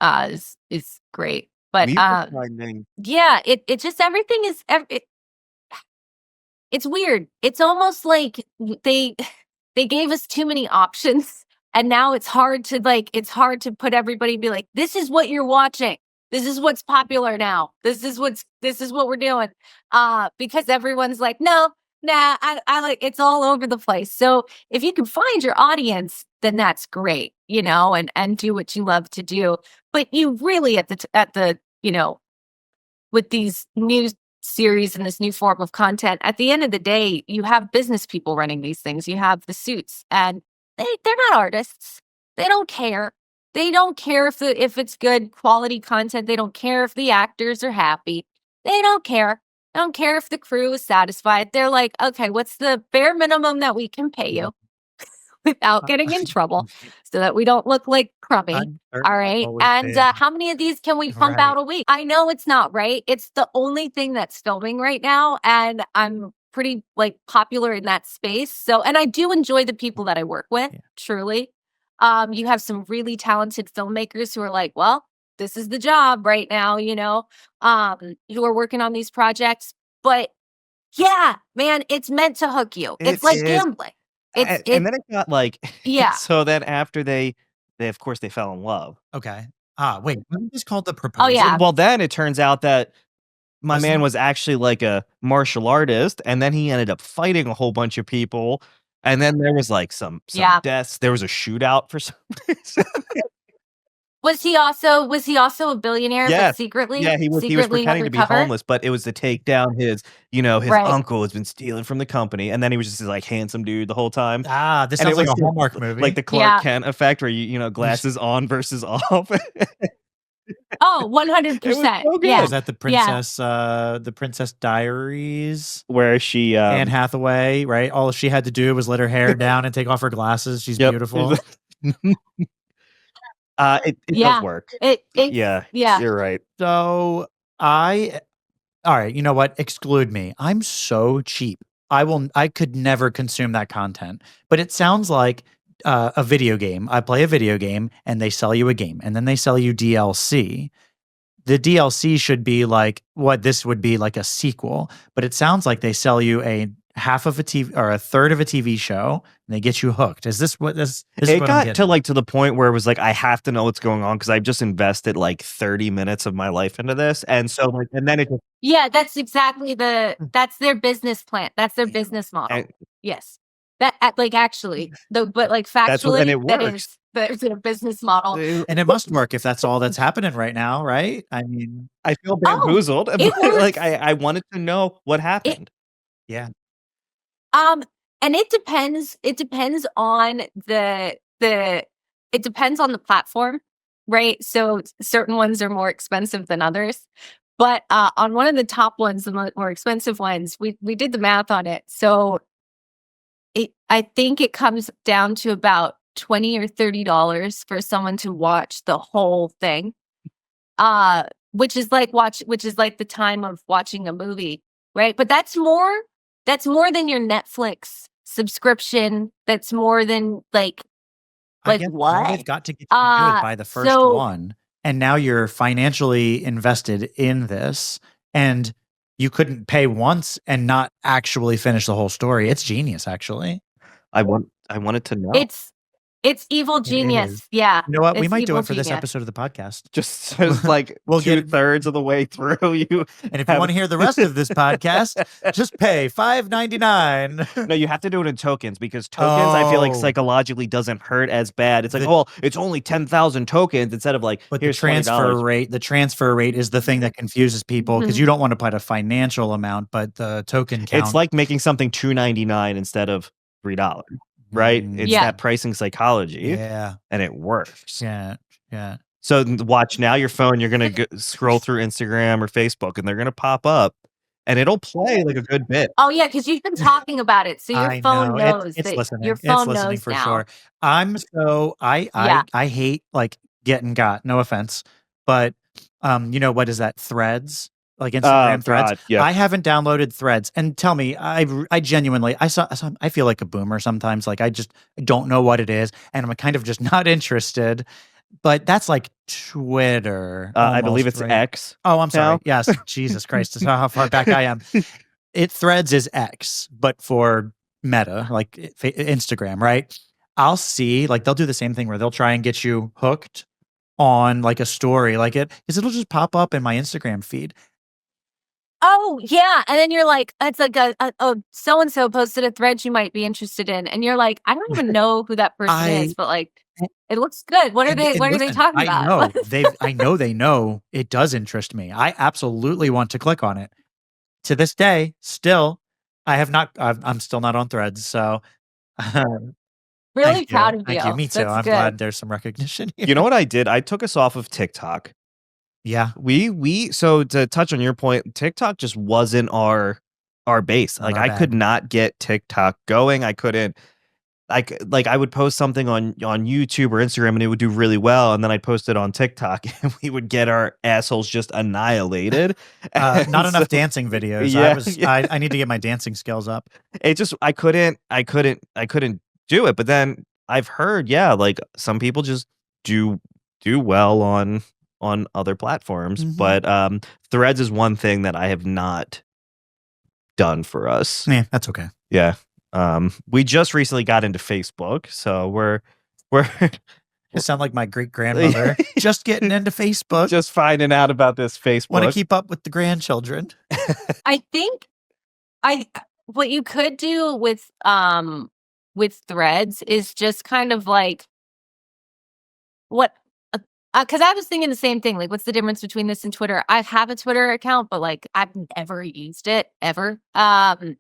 is great. But yeah, it just, everything is it's weird. It's almost like they gave us too many options, and now it's hard to put everybody and be like, this is what you're watching. This is what's popular now. This is what we're doing. Because everyone's like, no, nah, I like, it's all over the place. So if you can find your audience, then that's great, and do what you love to do. But you really at the with these new series and this new form of content, at the end of the day, you have business people running these things. You have the suits, and they're not artists. They don't care. They don't care if it's good quality content. They don't care if the actors are happy. They don't care. They don't care if the crew is satisfied. They're like, okay, what's the bare minimum that we can pay you without getting in trouble, so that we don't look like crummy? All right. And how many of these can we pump out a week? I know it's not right. It's the only thing that's filming right now, and I'm pretty like popular in that space. So, and I do enjoy the people that I work with, truly. You have some really talented filmmakers who are like, well, this is the job right now, who are working on these projects. But yeah, man, it's meant to hook you. It's like gambling. And then it got like, yeah. So then after they of course they fell in love. Okay. Wait, wasn't this called The Proposal? Oh, yeah. Well, then it turns out that my man was actually like a martial artist, and then he ended up fighting a whole bunch of people. And then there was like some deaths. There was a shootout for some reason. Was he also a billionaire? Yes. But secretly? Yeah, he was pretending to be homeless, but it was to take down his uncle has been stealing from the company, and then he was just this like handsome dude the whole time. This sounds like a Hallmark movie. Like the Clark Kent effect, where glasses on versus off. Oh, It was 100%. so good. Yeah. Was that the Princess Diaries? Where she Anne Hathaway, right? All she had to do was let her hair down and take off her glasses. She's Yep. beautiful. It does work. Yeah, Yeah. you're right. So all right, you know what? Exclude me. I'm so cheap. I could never consume that content. But it sounds like a video game. I play a video game and they sell you a game and then they sell you DLC. The DLC should be like what this would be like a sequel, but it sounds like they sell you a half of a TV or a third of a TV show and they get you hooked. Is this what this is It what I'm got getting? to the point where it was like I have to know what's going on because I've just invested like 30 minutes of my life into this, and so and then it just Yeah, that's exactly that's their business plan. That's their business model. and Yes. That actually, but like that's what, and factually, it that works. is their business model. And it must work if that's all that's happening right now, right? I mean, I feel bamboozled. it But, like works. I wanted to know what happened. yeah. And it depends. It depends on it depends on the platform, right? So certain ones are more expensive than others. But on one of the top ones, the more expensive ones, we did the math on it. So I think it comes down to about $20 or $30 for someone to watch the whole thing. Which is like the time of watching a movie, right? But that's more than your Netflix subscription. That's more than like I guess what? they've got to get you to do it by the first So one. And now you're financially invested in this and you couldn't pay once and not actually finish the whole story. It's genius, actually. I wanted to know. it's evil It is. genius. Yeah. You know what? We It's might do evil it for this genius. episode of the podcast. Just like We'll get- 2/3 of the way through you. And if you want to hear the rest of this podcast, just pay $5.99. No, you have to do it in tokens because tokens I feel like Oh. psychologically doesn't hurt as bad. It's like, The- oh, it's only 10,000 tokens instead of like But the here's transfer $20. rate is the thing that confuses people because Mhm. you don't want to put a financial amount, but the token count. It's like making something $2.99 instead of $3, right? It's Yeah. that pricing psychology, Yeah. and it works. Yeah. So watch now your phone. You're gonna scroll through Instagram or Facebook, and they're gonna pop up, and it'll play like a good bit. Oh yeah, because you've been talking about it, so your I phone know. knows It's that listening. your It's phone listening knows for now. sure. I hate like getting got. No offense, but you know what is that? Threads, like Instagram Threads. God, yeah. I haven't downloaded Threads, and tell me, I genuinely, I feel like a boomer sometimes. Like I just don't know what it is, and I'm kind of just not interested. But that's like Twitter. I believe almost, it's right? X. Oh, I'm sorry. now. Yes, Jesus Christ, that's how far back I am. Threads is X, but for Meta, like Instagram, right? I'll see, like they'll do the same thing where they'll try and get you hooked on like a story, like because it'll just pop up in my Instagram feed. Oh yeah, and then you're like, it's like oh, so and so posted a thread you might be interested in, and you're like, I don't even know who that person is, but like, it looks good. What are And- they? and What are they listen, talking I about? know they know it does interest me. I absolutely want to click on it. To this day, still, I'm still not on Threads, so Really thank proud you. of Thank you. you. Me too. That's I'm good. glad there's some recognition here. You know what I did? I took us off of TikTok. Yeah. So to touch on your point, TikTok just wasn't our base. Not Like our I could bag. not get TikTok going. I couldn't. Like I would post something on YouTube or Instagram and it would do really well, and then I'd post it on TikTok and we would get our assholes just annihilated. Not And enough so- dancing videos. Yeah, I need to get my dancing skills up. It just I couldn't do it. But then I've heard, yeah, like some people just do well on other platforms. Mhm. But Threads is one thing that I have not done for us. Yeah, that's okay. Yeah. We just recently got into Facebook, so we're You sound like my great grandmother. Just getting into Facebook. just finding out about this Facebook. Want to keep up with the grandchildren. I think what you could do with Threads is just kind of like what because I was thinking the same thing. Like, what's the difference between this and Twitter? I have a Twitter account, but like I've never used it ever. And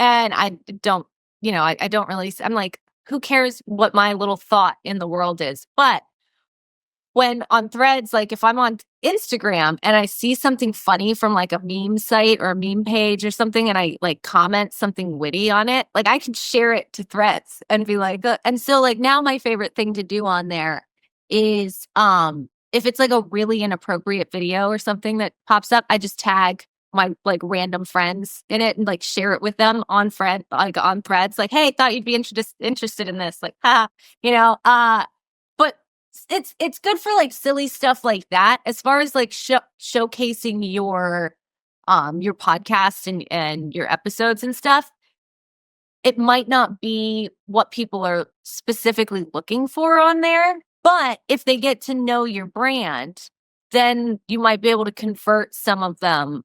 I don't, I don't really. I'm like, who cares what my little thought in the world is? But when on Threads, like if I'm on Instagram and I see something funny from like a meme site or a meme page or something, and I like comment something witty on it, like I can share it to Threads and be like, and so like now my favorite thing to do on there is if it's like a really inappropriate video or something that pops up, I just tag my like random friends in it and like share it with them on on Threads, like, hey, thought you'd be interested in this, like, you know, but it's good for like silly stuff like that. As far as like showcasing your podcast and your episodes and stuff, it might not be what people are specifically looking for on there, but if they get to know your brand, then you might be able to convert some of them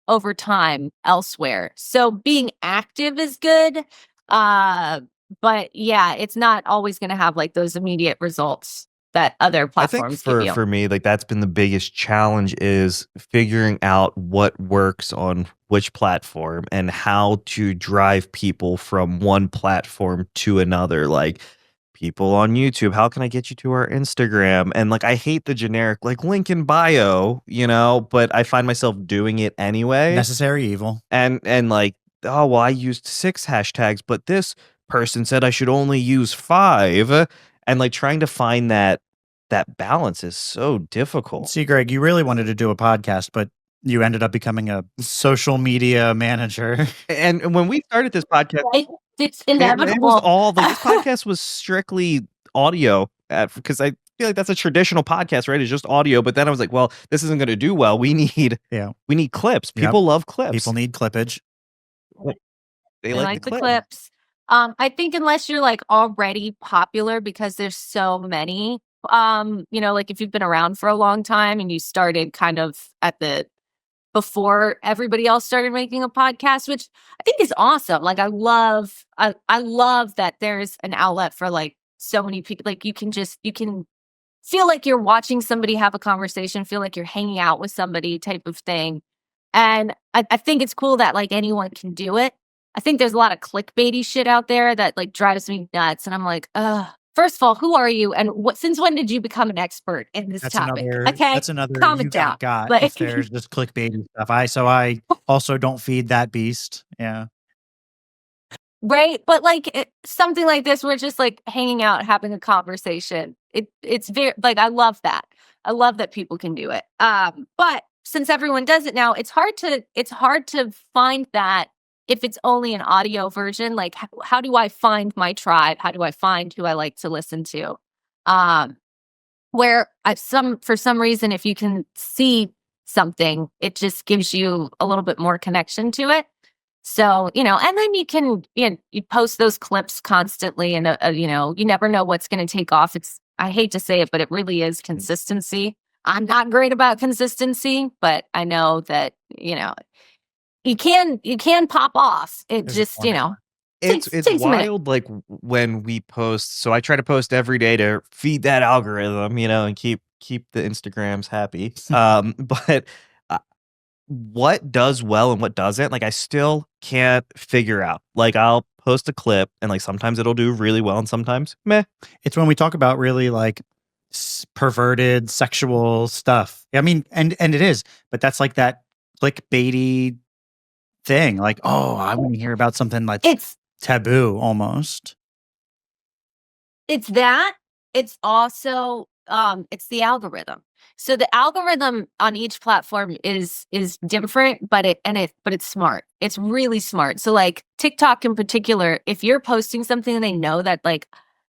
over time elsewhere. So being active is good. But yeah, it's not always going to have like those immediate results that other I think platforms give you. for me, like that's been the biggest challenge is figuring out what works on which platform and how to drive people from one platform to another. Like people on YouTube, how can I get you to our Instagram? And like I hate the generic like link in bio, but I find myself doing it anyway. Necessary evil. And like, oh well, I used 6 hashtags, but this person said I should only use 5. And like trying to find that balance is so difficult. See, Greg, you really wanted to do a podcast, but you ended up becoming a social media manager. And when we started this podcast, it's inevitable. It was all like this podcast was strictly audio because I feel like that's a traditional podcast, right? It's just audio. But then I was like, well, this isn't going to do well. We need clips. People love clips. People need clippage. They like the clips. I think unless you're like already popular, because there's so many, like if you've been around for a long time and you started kind of before everybody else started making a podcast, which I think is awesome. Like I love that there's an outlet for like so many people. Like you can feel like you're watching somebody have a conversation, feel like you're hanging out with somebody type of thing. And I think it's cool that like anyone can do it. I think there's a lot of clickbaity shit out there that like drives me nuts. And I'm like, first of all, who are you? And since when did you become an expert in this topic? Okay. That's another comment down. But if there's just clickbaity stuff. I also don't feed that beast. Yeah. Right. But like something like this, we're just like hanging out, having a conversation. It's very like, I love that. I love that people can do it. But since everyone does it now, it's hard to find that if it's only an audio version. Like how do I find my tribe? How do I find who I like to listen to? Where for some reason, if you can see something, it just gives you a little bit more connection to it. So, and then you can, you post those clips constantly and, you never know what's going to take off. I hate to say it, but it really is consistency. I'm not great about consistency, but I know that, you can pop off. It just, it's wild. Like when we post, so I try to post every day to feed that algorithm, and keep the Instagrams happy. But what does well and what doesn't, like I still can't figure out. Like I'll post a clip and like sometimes it'll do really well and sometimes meh. It's when we talk about really like perverted sexual stuff. I mean, and it is, but that's like that clickbaity thing. Like, oh, I want to hear about something like it's taboo almost. It's that. It's also it's the algorithm. So the algorithm on each platform is different, but it's smart. It's really smart. So like TikTok in particular, if you're posting something and they know that like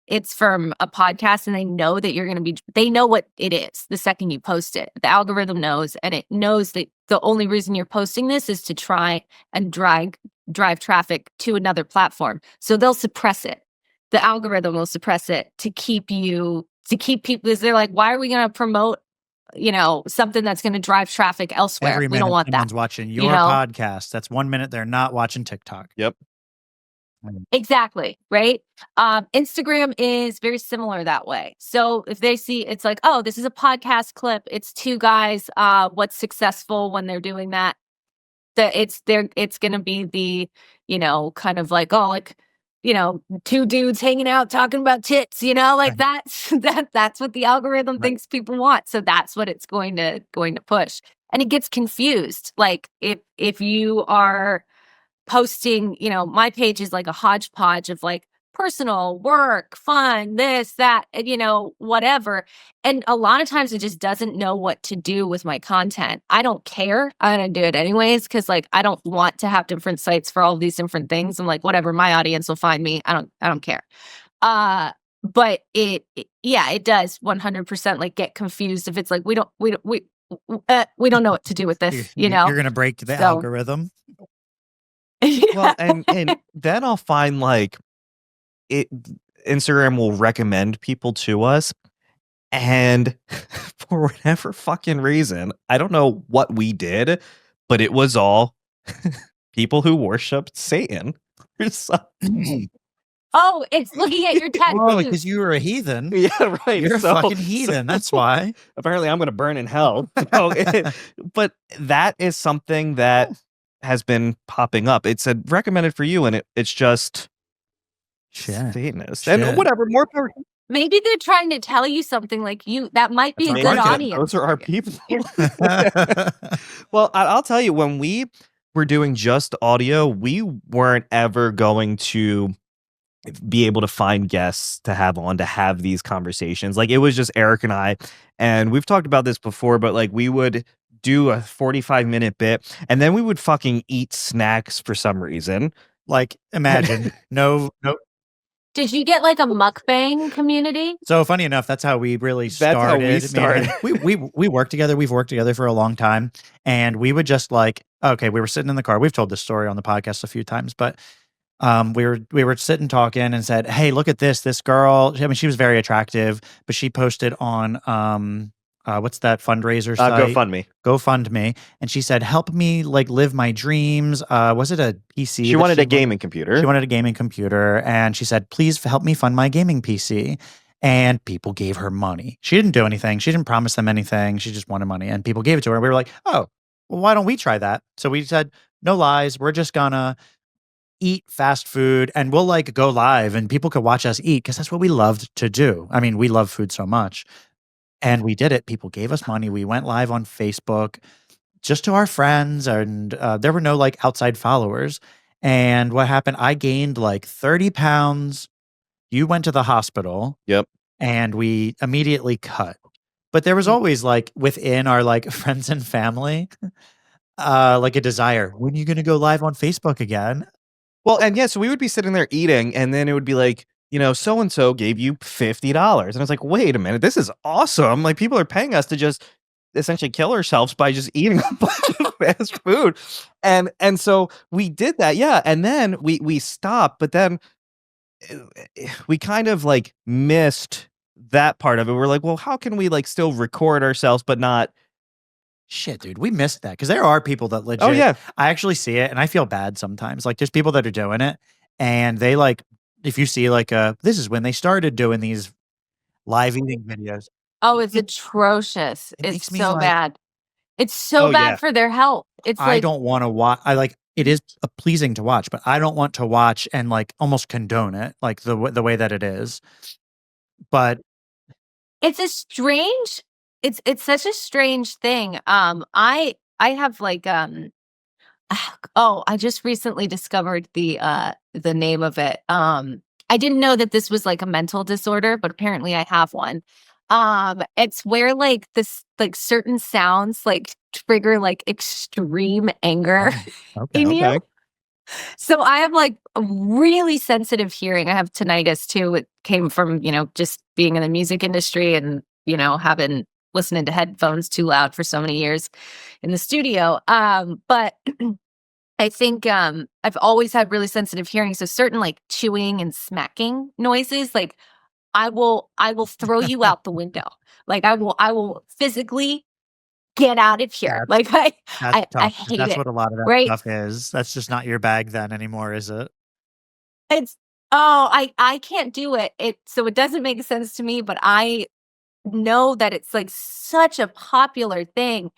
it's from a podcast and they know that they know what it is the second you post it. The algorithm knows, and it knows that the only reason you're posting this is to try and drive traffic to another platform. So they'll suppress it. The algorithm will suppress it to keep people, because they're like, why are we going to promote, something that's going to drive traffic elsewhere? We don't want that. Someone's watching your podcast. That's 1 minute they're not watching TikTok. Yep. Exactly. Right. Instagram is very similar that way. So if they see, it's like, oh, this is a podcast clip. It's 2 guys. What's successful when they're doing that? It's going to be the, kind of like, oh, like two dudes hanging out talking about tits, like that's what the algorithm thinks people want. So that's what it's going to push. And it gets confused. Like if you are posting, my page is like a hodgepodge of like personal, work, fun, this, that, whatever. And a lot of times it just doesn't know what to do with my content. I don't care. I'm going to do it anyways because like I don't want to have different sites for all of these different things. I'm like, whatever, my audience will find me. I don't care. But it does 100% like get confused if it's like we don't know what to do with this, You're going to break the algorithm. Well, and then I'll find like Instagram will recommend people to us, and for whatever fucking reason, I don't know what we did, but it was all people who worshiped Satan or something. Oh, it's looking at your tattoo. Oh, because you were a heathen. Yeah, right. You're a fucking heathen. That's why. Apparently, I'm going to burn in hell. But that is something that has been popping up. It said recommended for you, and it's just Satanist. And whatever, more power. Maybe they're trying to tell you something like that might be a good audience. Those are our people. Well, I'll tell you, when we were doing just audio, we weren't ever going to be able to find guests to have on to have these conversations. Like it was just Erik and I, and we've talked about this before, but like we would do a 45-minute bit and then we would fucking eat snacks for some reason. Like imagine no. Did you get like a mukbang community? So funny enough, that's how we really started. That's how we started. We worked together. We've worked together for a long time, and we would just like, okay, we were sitting in the car. We've told this story on the podcast a few times, but we were sitting talking and said, hey, look at this girl. I mean, she was very attractive, but she posted on what's that fundraiser site? GoFundMe. And she said, help me like live my dreams. Was it a PC? She wanted a gaming computer. She wanted a gaming computer. And she said, please help me fund my gaming PC. And people gave her money. She didn't do anything. She didn't promise them anything. She just wanted money. And people gave it to her. And we were like, oh, well, why don't we try that? So we said, no lies. We're just gonna eat fast food and we'll like go live and people could watch us eat because that's what we loved to do. I mean, we love food so much. And we did it. People gave us money. We went live on Facebook just to our friends, and there were no like outside followers. And what happened? I gained like 30 pounds. You went to the hospital. Yep. And we immediately cut. But there was always like within our like friends and family, like a desire. When are you going to go live on Facebook again? Well, and yeah, so we would be sitting there eating, and then it would be like, so-and-so gave you $50. And I was like, wait a minute, this is awesome. Like, people are paying us to just essentially kill ourselves by just eating a bunch of fast food. And so we did that, yeah. And then we stopped, but then we kind of like missed that part of it. We're like, well, how can we like still record ourselves, but not... Shit, dude, we missed that because there are people that legit. Oh, yeah. I actually see it and I feel bad sometimes. Like there's people that are doing it and they like, if you see like this is when they started doing these live eating videos. Oh, it's atrocious. It's so bad. It's so bad for their health. It's I don't want to watch. It is pleasing to watch, but I don't want to watch and like almost condone it, like the way that it is. But it's a strange. It's such a strange thing. I have like I just recently discovered the name of it. I didn't know that this was like a mental disorder, but apparently I have one. It's where like this like certain sounds like trigger like extreme anger in you. So I have like a really sensitive hearing. I have tinnitus too. It came from, just being in the music industry and, having listening to headphones too loud for so many years in the studio. But I think I've always had really sensitive hearing. So certain like chewing and smacking noises, like I will throw you out the window. Like I will physically get out of here. Like I hate it. That's what a lot of that stuff is. That's just not your bag then anymore, is it? I can't do it. So it doesn't make sense to me, but I know that it's like such a popular thing.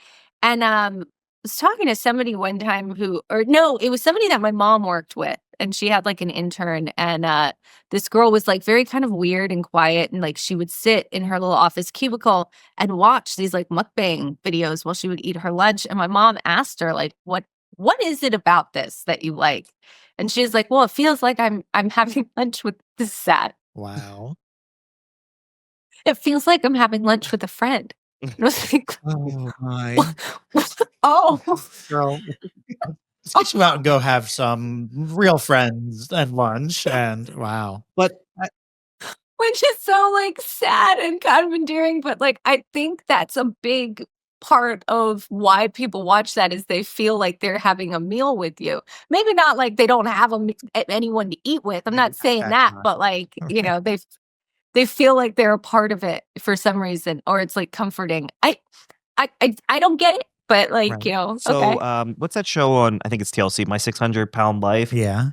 And was talking to somebody one time it was somebody that my mom worked with, and she had like an intern, and this girl was like very kind of weird and quiet, and like she would sit in her little office cubicle and watch these like mukbang videos while she would eat her lunch. And my mom asked her like, what is it about this that you like? And she's like, well, it feels like I'm having lunch with this sad. Wow. It feels like I'm having lunch with a friend. And I was like, Oh my. oh, Girl. Let's go out and go have some real friends and lunch. And wow. But which is so like sad and kind of endearing. But like, I think that's a big part of why people watch that is they feel like they're having a meal with you. Maybe not like they don't have anyone to eat with. I'm not saying that, but like, you know, they feel like they're a part of it for some reason, or it's like comforting. I don't get it, but like, Right. you know, so, okay. what's that show on? I think it's TLC, My 600-Pound Life. Yeah.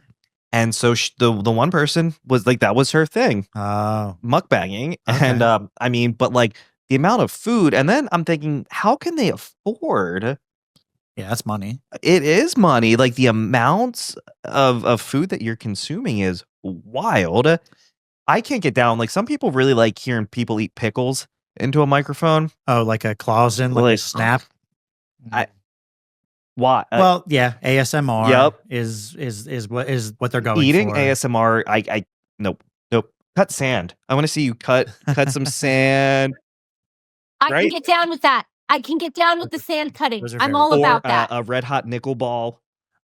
And so the one person was like, that was her thing, Oh. mukbanging. Okay. And I mean, but like the amount of food, and then I'm thinking, how can they afford? Yeah, that's money. It is money. Like the amounts of food that you're consuming is wild. I can't get down. Like some people really like hearing people eat pickles into a microphone. Oh, like a Clausen, like a Like, snap. Why? Well, yeah, ASMR Yep. is what they're going Eating for. ASMR. Nope. Cut sand. I want to see you cut some sand. I Right? can get down with that. I can get down with the sand cutting. Those are I'm very all Or about that. a red hot nickel ball.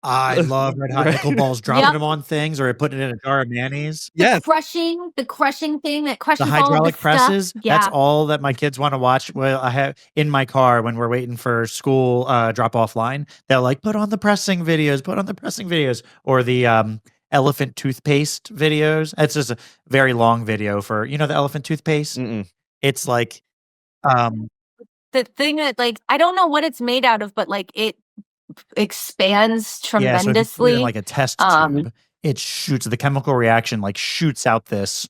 I love red hot Right. nickel balls, dropping Yep. them on things or putting it in a jar of mayonnaise. The Yes. crushing thing that crushes The all of hydraulic the presses. stuff. That's Yeah. all that my kids want to watch. Well, I have in my car when we're waiting for school drop off line. They're like, put on the pressing videos, or the elephant toothpaste videos. It's just a very long video for the elephant toothpaste. Mm-mm. It's like The thing that like I don't know what it's made out of, but like it expands yeah, so if you put it tremendously. in like a test tube, it shoots the chemical reaction, like shoots out this.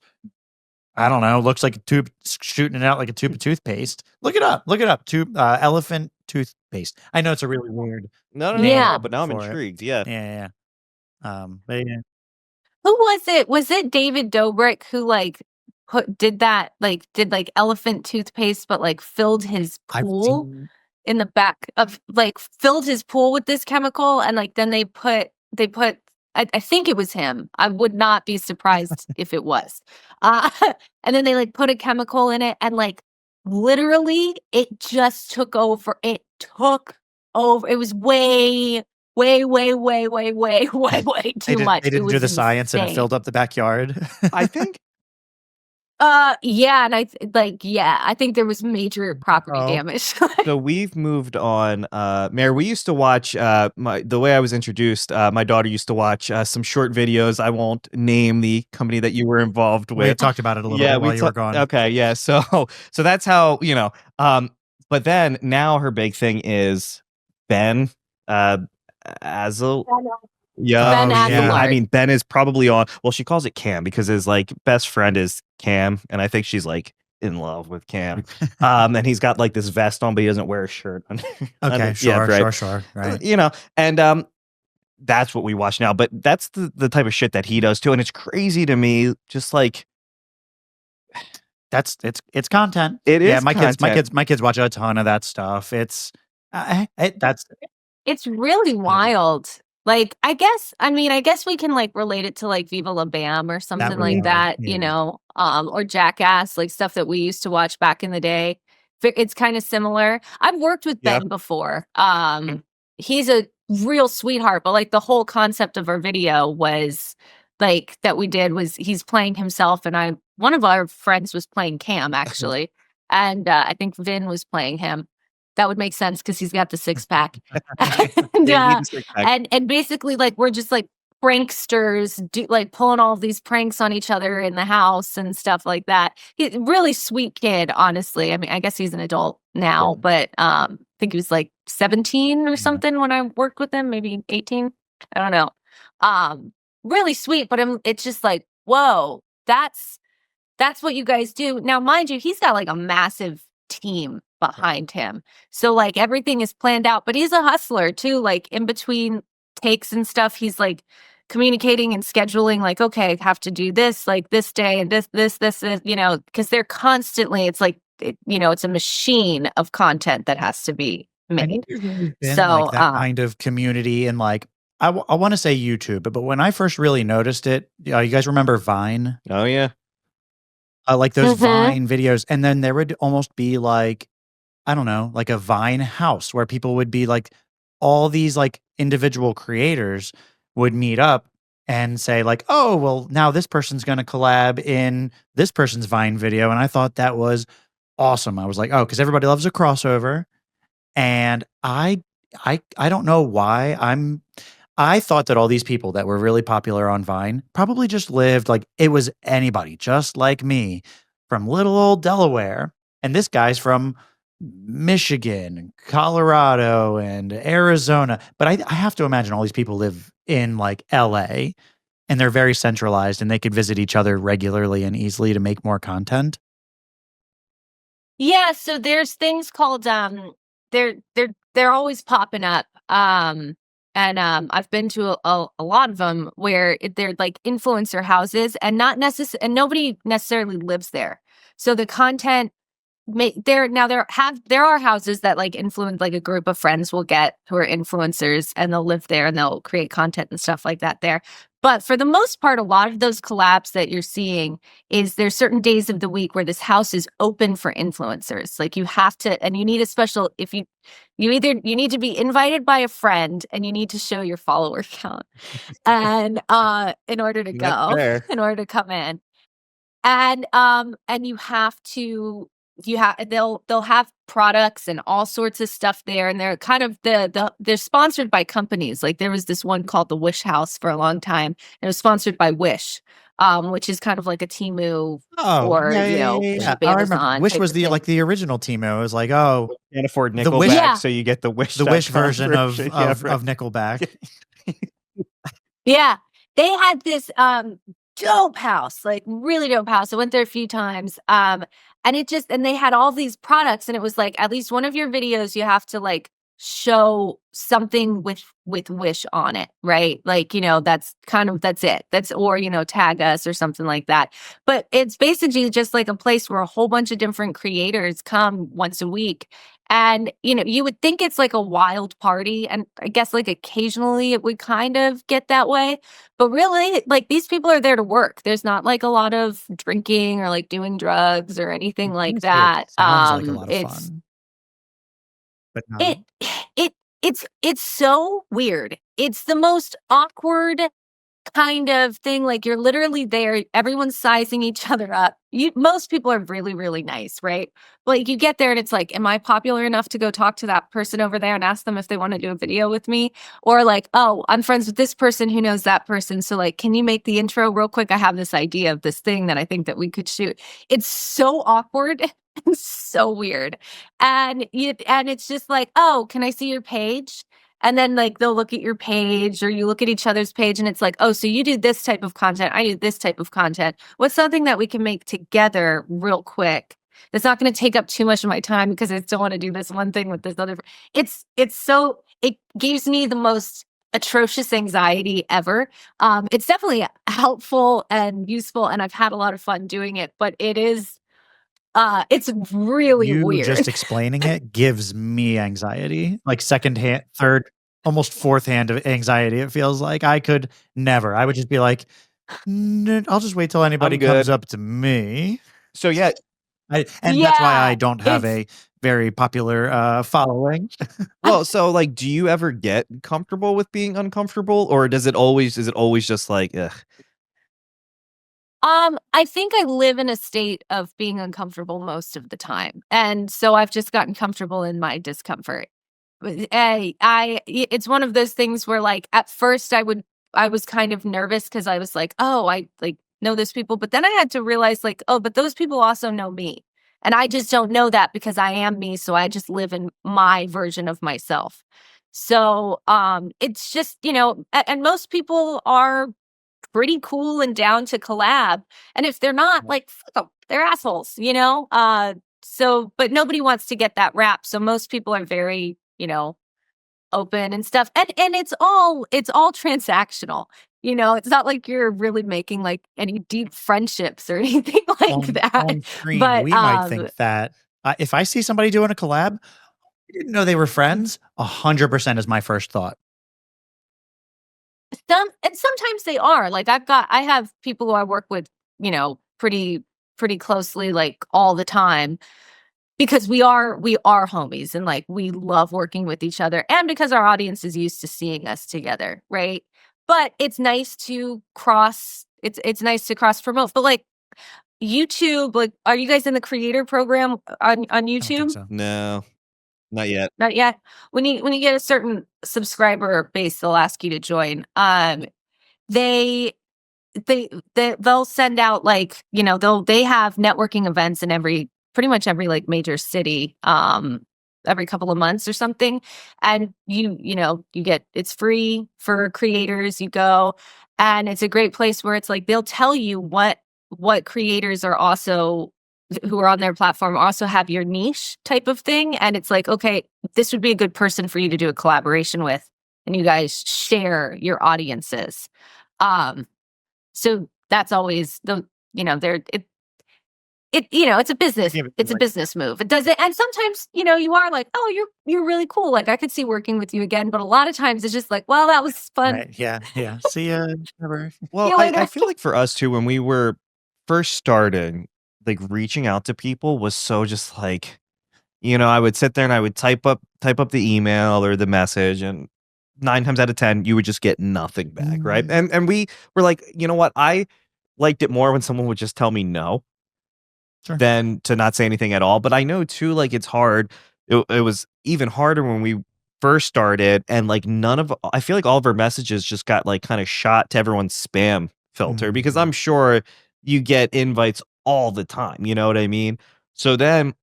I don't know. Looks like a tube shooting it out like a tube of toothpaste. Look it up. Tube elephant toothpaste. I know it's a really weird. No, Yeah. but now I'm for it. intrigued. Yeah. Yeah. But yeah. Who was it? Was it David Dobrik who like did elephant toothpaste, but like filled his pool in the back of filled his pool with this chemical, and like then they put I think it was him. I would not be surprised if it was. And then they like put a chemical in it, and like literally it just took over. It took over. It was way too much. They didn't do the science and it insane. filled up the backyard. I think. Yeah, and I think there was major property damage. So we've moved on. Mair, we used to watch the way I was introduced, my daughter used to watch some short videos. I won't name the company that you were involved with. We talked about it a little bit while you were gone. Okay, yeah. So that's how, but then now her big thing is Ben Azel. Yeah, Ben Azelard. I mean, Ben is probably on. Well, she calls it Cam because his like best friend is Cam, and I think she's like in love with Cam. And he's got like this vest on, but he doesn't wear a shirt. Okay, sure, right. And that's what we watch now. But that's the type of shit that he does too, and it's crazy to me. Just like it's content. It is. Yeah, my kids watch a ton of that stuff. It's really wild. Like, I guess we can like relate it to like Viva La Bam or something like that, or Jackass, like stuff that we used to watch back in the day. It's kind of similar. I've worked with Ben before. He's a real sweetheart, but like the whole concept of our video was like that we did was he's playing himself, and one of our friends was playing Cam actually, and I think Vin was playing him. That would make sense because he's got the six pack. And basically, like, we're just like pranksters, pulling all of these pranks on each other in the house and stuff like that. He's a really sweet kid, honestly. I mean, I guess he's an adult now, but I think he was like 17 or something when I worked with him, maybe 18. I don't know. Really sweet, but it's just like, whoa, that's what you guys do. Now, mind you, he's got like a massive team behind him. So like everything is planned out, but he's a hustler too. Like in between takes and stuff, he's like communicating and scheduling like, okay, I have to do this like this day and this, because they're constantly, it's like, it's a machine of content that has to be I think made. there's always been So, like that kind of community and like I want to say YouTube, but when I first really noticed it, you guys remember Vine? Oh yeah. Like those Vine videos, and then there would almost be like, I don't know, like a Vine house where people would be like, all these like individual creators would meet up and say like, oh, well, now this person's going to collab in this person's Vine video. And I thought that was awesome. I was like, oh, because everybody loves a crossover. And I don't know why I thought that all these people that were really popular on Vine probably just lived like it was anybody just like me from little old Delaware. And this guy's from Michigan, and Colorado, and Arizona. But I have to imagine all these people live in like LA and they're very centralized and they could visit each other regularly and easily to make more content. Yeah, so there's things called they're always popping up. I've been to a lot of them where they're like influencer houses and not necessarily, and nobody necessarily lives there. So the content there are houses that like influence, like a group of friends will get who are influencers and they'll live there and they'll create content and stuff like that there. But for the most part, a lot of those collabs that you're seeing is there's certain days of the week where this house is open for influencers. Like you have to, and you need a special, if you need to be invited by a friend and you need to show your follower count and in order to go, in order to come in. And you have to they'll have products and all sorts of stuff there, and they're kind of they're sponsored by companies. Like there was this one called the Wish House for a long time. It was sponsored by Wish, which is kind of like a Temu or I remember Wish was the like the original Temu. It was like, oh, can't afford Nickelback, so you get the Wish version of Nickelback. Yeah, they had this dope house, like really dope house. I went there a few times. And they had all these products, and it was like at least one of your videos you have to like show something with Wish on it, right? Like, that's it. Or tag us or something like that. But it's basically just like a place where a whole bunch of different creators come once a week. And, you would think it's like a wild party. And I guess like occasionally it would kind of get that way. But really, like these people are there to work. There's not like a lot of drinking or like doing drugs or anything like that. Sounds like a lot of fun. But no. It's so weird. It's the most awkward kind of thing. Like you're literally there, everyone's sizing each other up. Most people are really, really nice, right? But like you get there and it's like, am I popular enough to go talk to that person over there and ask them if they want to do a video with me? Or like, oh, I'm friends with this person who knows that person. So like, can you make the intro real quick? I have this idea of this thing that I think that we could shoot. It's so awkward. It's so weird. And it's just like, oh, can I see your page? And then like they'll look at your page or you look at each other's page and it's like, oh, so you do this type of content. I do this type of content. What's something that we can make together real quick? That's not going to take up too much of my time because I still want to do this one thing with this other. It gives me the most atrocious anxiety ever. It's definitely helpful and useful and I've had a lot of fun doing it, but it's really weird. Just explaining it gives me anxiety, like second-hand, third, almost fourth-hand of anxiety. It feels like I could never. I would just be like, I'll just wait till anybody comes up to me. So yeah, that's why I don't have a very popular following. Well, so like, do you ever get comfortable with being uncomfortable, or is it always just like, ugh? I think I live in a state of being uncomfortable most of the time. And so I've just gotten comfortable in my discomfort. It's one of those things where like at first I was kind of nervous because I was like, oh, I like know those people. But then I had to realize like, oh, but those people also know me. And I just don't know that because I am me. So I just live in my version of myself. So it's just, and most people are pretty cool and down to collab. And if they're not, like, fuck them, they're assholes, but nobody wants to get that rap. So most people are very, open and stuff. And it's all transactional. It's not like you're really making like any deep friendships or anything like that. On screen, But we might think that if I see somebody doing a collab, I didn't know they were friends. 100% is my first thought. Sometimes they are. Like I have people who I work with, pretty closely, like all the time, because we are homies and like we love working with each other, and because our audience is used to seeing us together, right? But it's nice to cross. It's nice to cross promote. But like YouTube, like, are you guys in the creator program on I don't YouTube? think so. No, not yet. Not yet. When you get a certain subscriber base, they'll ask you to join. They they'll send out like, they have networking events in pretty much every like major city, every couple of months or something. And you get, it's free for creators. You go, and it's a great place where it's like, they'll tell you what creators are also, who are on their platform, also have your niche type of thing. And it's like, okay, this would be a good person for you to do a collaboration with. And you guys share your audiences. So that's always it's a business. It's a business move. It does it. And sometimes, you are like, oh, you're really cool. Like I could see working with you again. But a lot of times it's just like, well, that was fun. Right. Yeah. See ya. Never. Well, I feel like for us too, when we were first starting, like reaching out to people was so just like, I would sit there and I would type up the email or the message, and 9 times out of 10, you would just get nothing back, right? And we were like, you know what? I liked it more when someone would just tell me no than to not say anything at all. But I know too, like it's hard. It was even harder when we first started, and like I feel like all of our messages just got like kind of shot to everyone's spam filter, because I'm sure you get invites all the time. You know what I mean? So then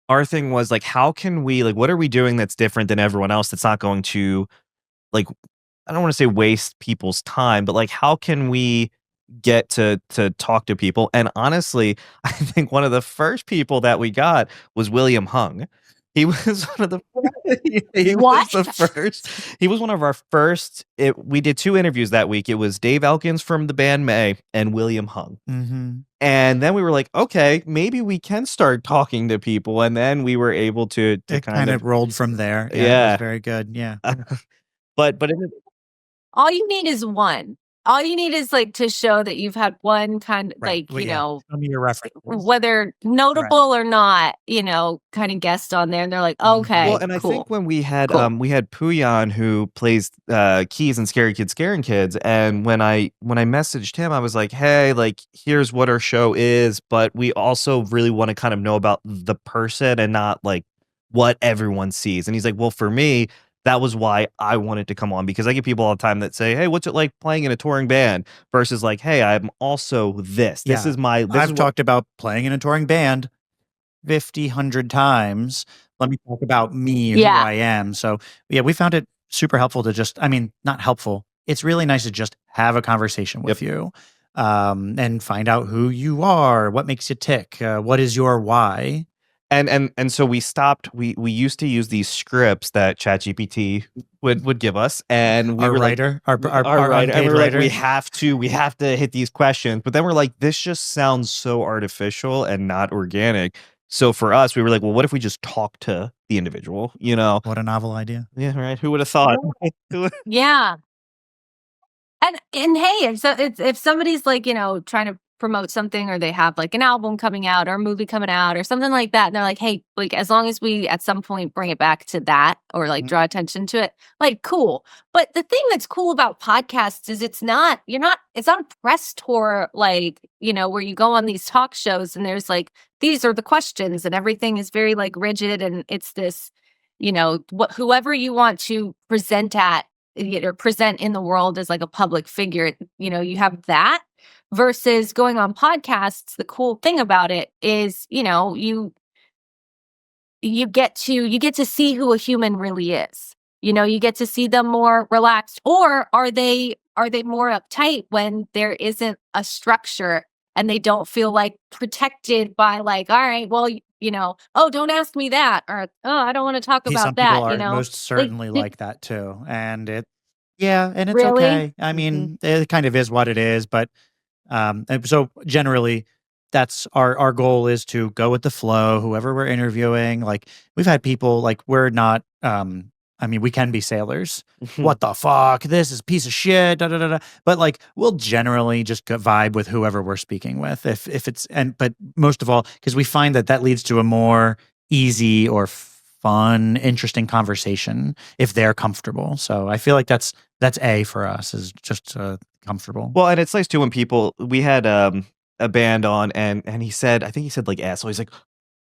our thing was like, how can we, like, what are we doing that's different than everyone else that's not going to, like, I don't want to say waste people's time, but like, how can we get to talk to people? And honestly, I think one of the first people that we got was William Hung. He was one of the What? was the first. He was one of our first. We did 2 interviews that week. It was Dave Elkins from the band May and William Hung. And then we were like, okay, maybe we can start talking to people. And then we were able to kind of rolled from there. Yeah. It was very good. Yeah. But all you need is one. All you need is like to show that you've had one kind of like, Show me your references. whether notable or not, kind of guest on there. And they're like, okay. Well, and cool. I think when we had Puyan, who plays keys in Scary Kids Scaring Kids, and when I messaged him, I was like, hey, like, here's what our show is, but we also really want to kind of know about the person and not like what everyone sees. And he's like, well, for me, that was why I wanted to come on, because I get people all the time that say, hey, what's it like playing in a touring band, versus like, hey, I'm also this. This is my. I've talked about playing in a touring band 100 times. Let me talk about me, who I am. So yeah, we found it super helpful to just, not helpful. It's really nice to just have a conversation with you, and find out who you are, what makes you tick, what is your why. And so we stopped. We used to use these scripts that ChatGPT would give us, and we our were writer, like, our writer, and we were writer. like, we have to hit these questions. But then we're like, this just sounds so artificial and not organic. So for us, we were like, well, what if we just talk to the individual? What a novel idea. Yeah, right. Who would have thought? Yeah. And hey, if somebody's like, trying to promote something, or they have like an album coming out or a movie coming out or something like that, and they're like, hey, like, as long as we at some point bring it back to that, or like draw attention to it, like, cool. But the thing that's cool about podcasts is it's not a press tour, like, where you go on these talk shows and there's like, these are the questions and everything is very like rigid, and it's this, whoever you want to present at, or present in the world as like a public figure, you have that. Versus going on podcasts, the cool thing about it is, you get to see who a human really is. You get to see them more relaxed, or are they more uptight when there isn't a structure and they don't feel like protected by like, all right, well, oh, don't ask me that, or oh, I don't want to talk about Some people that. are most certainly like that too, and and it's Really? okay. I mean, it kind of is what it is, but and so generally, that's our goal is to go with the flow. Whoever we're interviewing, like we've had people like we're not. I mean, we can be sailors. What the fuck? This is a piece of shit. Da, da, da, da. But like, we'll generally just vibe with whoever we're speaking with. If it's but most of all, because we find that leads to a more easy or fun, interesting conversation if they're comfortable. So I feel like that's A for us is just comfortable. Well, and it's nice too when we had a band on and he said, I think he said like asshole. He's like,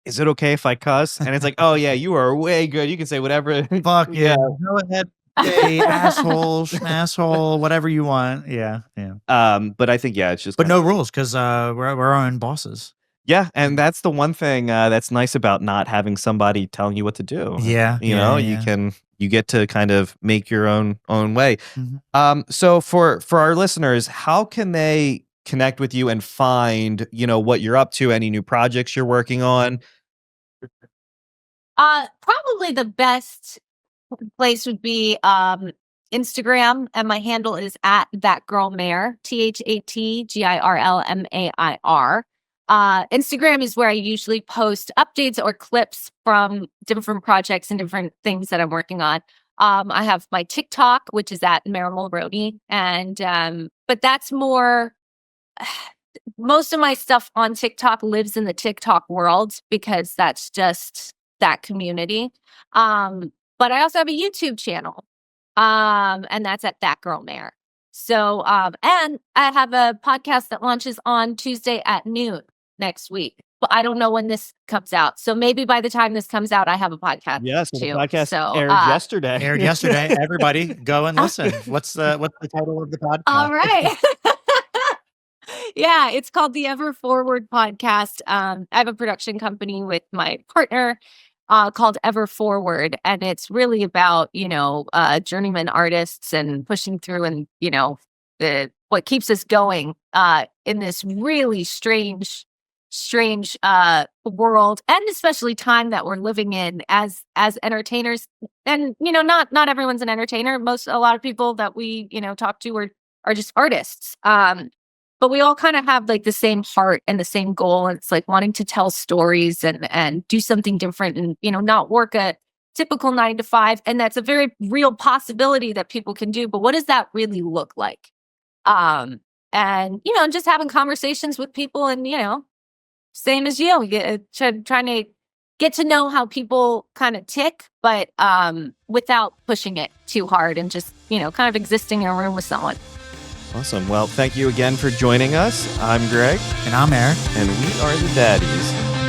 is it okay if I cuss? And it's like, oh yeah, you are way good. You can say whatever. Fuck yeah. Go ahead. Say asshole, whatever you want. Yeah. But I think it's just no rules because we're our own bosses. Yeah, and that's the one thing that's nice about not having somebody telling you what to do. Yeah, you get to kind of make your own way. Mm-hmm. So for our listeners, how can they connect with you and find what you're up to, any new projects you're working on? Probably the best place would be Instagram, and my handle is at that girl Mair, ThatGirlMair. Instagram is where I usually post updates or clips from different projects and different things that I'm working on. I have my TikTok, which is at Mair Mulroney, and but that's more. Most of my stuff on TikTok lives in the TikTok world because that's just that community. But I also have a YouTube channel, and that's at That Girl Mair. So, and I have a podcast that launches on Tuesday at noon next week. But I don't know when this comes out. So maybe by the time this comes out, I have a podcast. Yes, too. The podcast aired yesterday. Aired yesterday. Everybody, go and listen. What's the title of the podcast? All right. Yeah, it's called the Ever Forward Podcast. I have a production company with my partner called Ever Forward, and it's really about journeyman artists and pushing through, and what keeps us going in this really strange world, and especially time that we're living in as entertainers. And not everyone's an entertainer. A lot of people that we talk to are just artists. But we all kind of have like the same heart and the same goal. And it's like wanting to tell stories and do something different and, not work a typical 9 to 5. And that's a very real possibility that people can do. But what does that really look like? And, just having conversations with people and, same as you, trying to get to know how people kind of tick, but without pushing it too hard and just, kind of existing in a room with someone. Awesome. Well, thank you again for joining us. I'm Greg. And I'm Erik. And we are the Daddies.